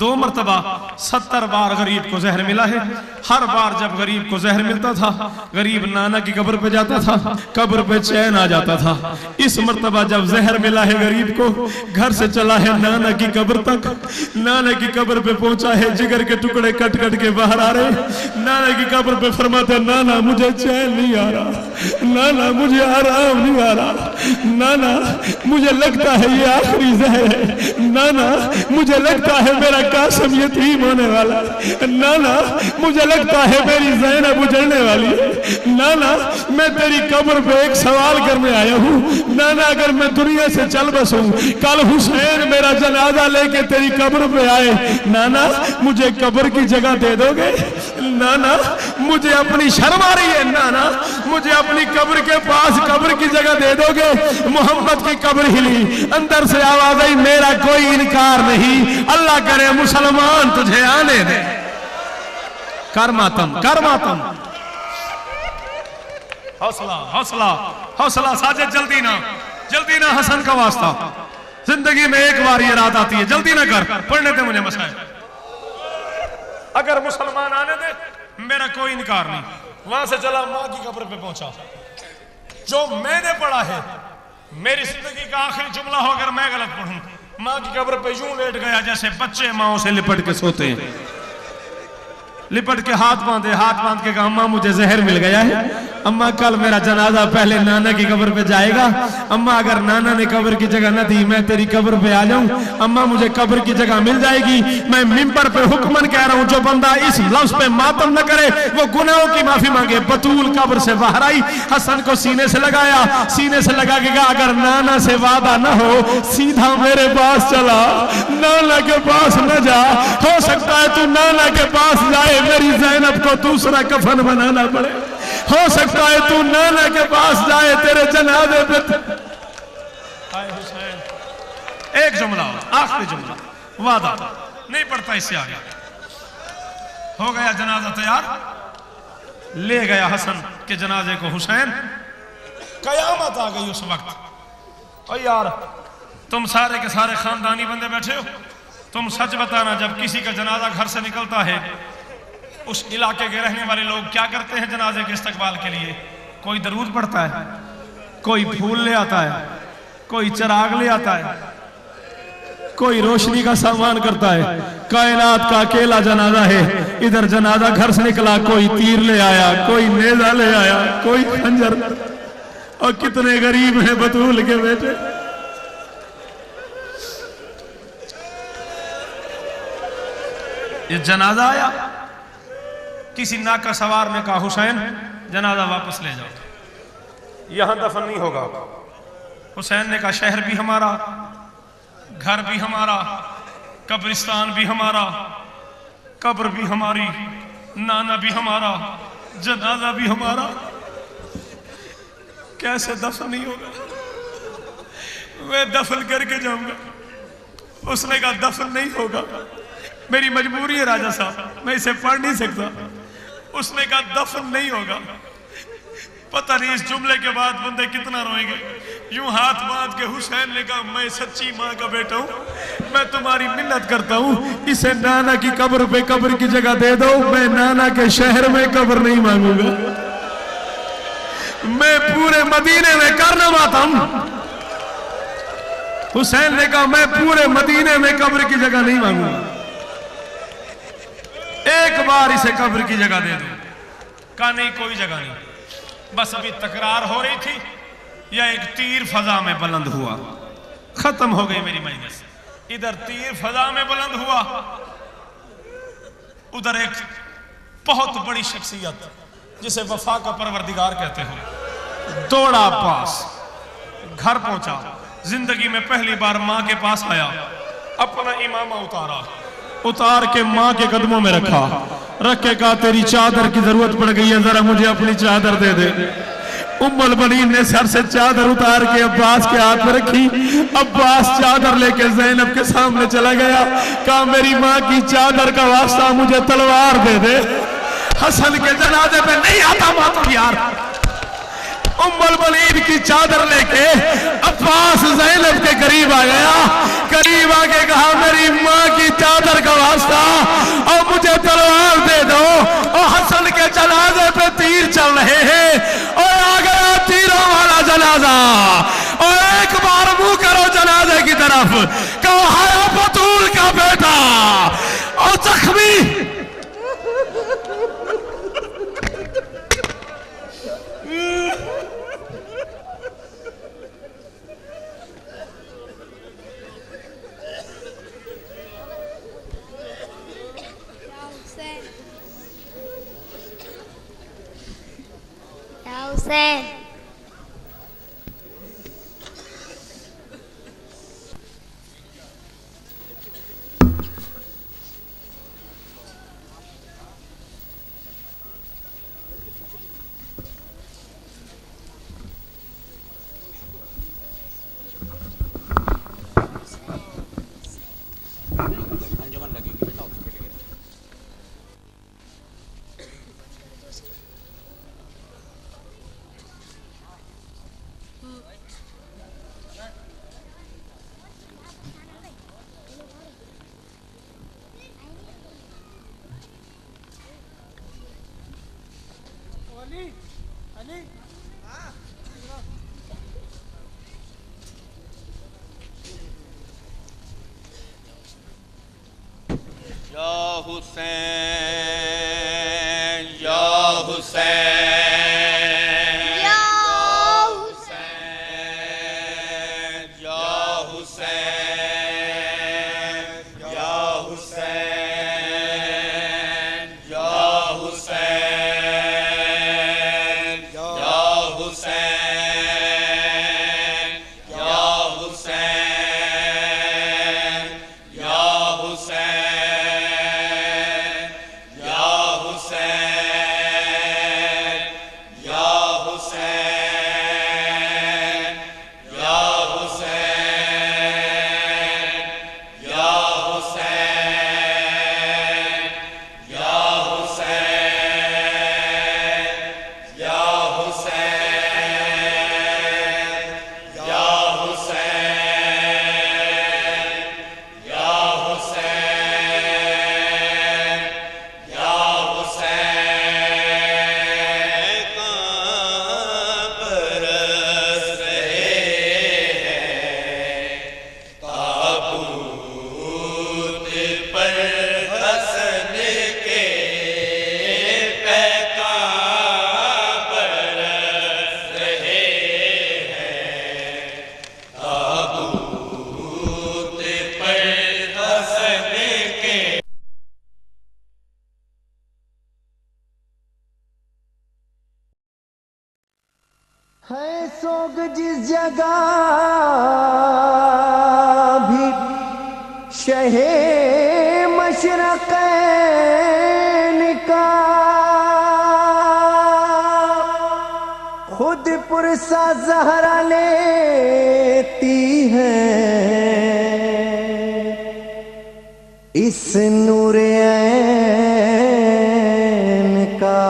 2 मरतबा, 70 बार गरीब को जहर मिला है। हर बार जब गरीब को जहर मिलता था, गरीब नाना की कब्र पे जाता था, कब्र पे चैन आ जाता था। इस मरतबा जब जहर मिला है गरीब को, घर से चला है नाना की कब्र तक, नाना की कब्र पे पहुंचा है, जिगर के टुकड़े कट कट के बाहर आ रहे। नाना की कब्र पे फरमाते, नाना मुझे चैन नहीं आ रहा, नाना मुझे आराम नहीं आ रहा, नाना मुझे लगता है ये आखिरी जहर है, नाना मुझे लगता है मेरा कासिम यतीम होने वाला, नाना मुझे लगता है मेरी ज़ैनब उजड़ने वाली है, नाना मैं तेरी कब्र पे एक सवाल करने आया हूँ, नाना अगर मैं दुनिया से चल बसूं, कल हुसैन मेरा जनाजा लेके तेरी कब्र पे आए, नाना मुझे कब्र की जगह दे दोगे? नाना मुझे अपनी शर्म आ रही है, नाना मुझे अपनी कब्र के पास कब्र की जगह दे दोगे? मोहम्मद की कब्र हिली, अंदर से आवाज आई, मेरा कोई इनकार नहीं, अल्लाह करे मुसलमान तुझे आने दे। कर मातम, कर मातम। हौसला हौसला हौसला साजिद, जल्दी ना, जल्दी ना, हसन का वास्ता, जिंदगी में एक बार ये रात आती है, जल्दी ना कर, पढ़ने दे मुझे मसाइल। अगर मुसलमान आने दे, मेरा कोई इनकार नहीं। वहां से चला, माँ की कब्र पे पहुंचा। जो मैंने पढ़ा है, मेरी जिंदगी का आखिरी जुमला हो, अगर मैं गलत पढ़ूं, माँ की कब्र पे यूं लेट गया जैसे बच्चे माओ से लिपट के सोते हैं। लिपट के हाथ बांधे, हाथ बांध के कहा, माँ मुझे जहर मिल गया है, अम्मा कल मेरा जनाजा पहले नाना की कब्र पे जाएगा। अम्मा अगर नाना ने कब्र की जगह न दी मैं तेरी कब्र पे आ जाऊं। अम्मा मुझे कब्र की जगह मिल जाएगी। मैं मिंबर पे हुक्मन कह रहा हूं, जो बंदा इस लफ्ज पे मातम न करे वो गुनाहों की माफी मांगे। बतूल कब्र से बाहर आई, हसन को सीने से लगाया, सीने से लगा के कहा अगर नाना से वादा न हो सीधा मेरे पास चला, नाना के पास न जा। हो सकता है तू नाना के पास जाए मेरी ज़ैनब को दूसरा कफन बनाना पड़े। हो सकता है तू नाना के पास जाए तेरे जनाजे पे। एक जुमला आखिरी जुमला, वादा नहीं पड़ता इससे आगे। हो गया जनाजा तैयार, ले गया हसन के जनाजे को हुसैन। कयामत आ गई उस वक्त। और यार तुम सारे के सारे खानदानी बंदे बैठे हो, तुम सच बताना जब किसी का जनाजा घर से निकलता है उस इलाके के रहने वाले लोग क्या करते हैं जनाजे के इस्तकबाल के लिए? कोई दरूद पढ़ता है, कोई फूल ले आता है, कोई चिराग ले आता है, कोई रोशनी का सामान करता है। कायनात का अकेला जनाजा है। इधर जनाजा घर से निकला, कोई तीर ले आया, कोई नेजा ले आया, कोई खंजर। और कितने गरीब हैं बतूल के बेटे। ये जनाजा आया, किसी नाका सवार ने कहा हुसैन जनाजा वापस ले जाओ, यहां दफन नहीं होगा। हुसैन ने कहा शहर भी हमारा, घर भी हमारा, कब्रिस्तान भी हमारा, कब्र भी हमारी, नाना भी हमारा, जनाजा भी हमारा, कैसे दफन नहीं होगा? मैं दफन करके जाऊंगा। उसने कहा दफन नहीं होगा, मेरी मजबूरी है राजा साहब, मैं इसे पढ़ नहीं सकता। उसने कहा दफन नहीं होगा। पता नहीं इस जुमले के बाद बंदे कितना रोएंगे। यूं हाथ बांध के हुसैन ने कहा मैं सच्ची माँ का बेटा हूं, मैं तुम्हारी मिन्नत करता हूं, इसे नाना की कब्र पे कब्र की जगह दे दो। मैं नाना के शहर में कब्र नहीं मांगूंगा, मैं पूरे मदीने में करना मातम। हुसैन ने कहा मैं पूरे मदीने में कब्र की जगह नहीं मांगूंगा, एक बार इसे कब्र की जगह दे दो। कहा नहीं कोई जगह नहीं। बस अभी तकरार हो रही थी या एक तीर फजा में बुलंद हुआ, खत्म हो गई मेरी मजलिस। इधर तीर फजा में बुलंद हुआ, उधर एक बहुत बड़ी शख्सियत जिसे वफा का परवरदिगार कहते हो दौड़ा पास, घर पहुंचा। जिंदगी में पहली बार मां के पास आया, अपना इमामा उतारा, उतार के मां के कदमों में रख के कहा तेरी चादर की जरूरत पड़ गई है, जरा मुझे अपनी चादर दे दे। उम्मुल बनीन ने सर से चादर उतार के अब्बास के हाथ में रखी। अब्बास चादर लेके ज़ैनब के सामने चला गया, कहा मेरी माँ की चादर का वास्ता मुझे तलवार दे दे। हसन के जनाजे पे नहीं आता मातम यार। उम्मुल बनीन की चादर लेके अब्बास ज़ैनब के करीब आ गया, करीब आके कहा मेरी माँ की चादर का वास्ता और मुझे तलवार दे दो। और हसन के जनाजे पे तीर चल रहे हैं और आ गया तीरों वाला जनाजा। और एक बार मुंह करो जनाजे की तरफ, कहो हाय बतूल का बेटा। और जख्मी हुसैन हुसैन या हुसैन जगह भी शहे मशरक़ैन का खुद पुरसा ज़हरा लेती है इस नूर ऐन का।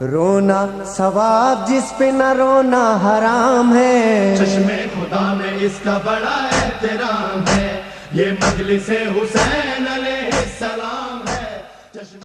रोना सवाब जिस पे न रोना हराम है, चश्मे खुदा में इसका बड़ा एहतराम है। ये मजलिस हुसैन अलैहिस्सलाम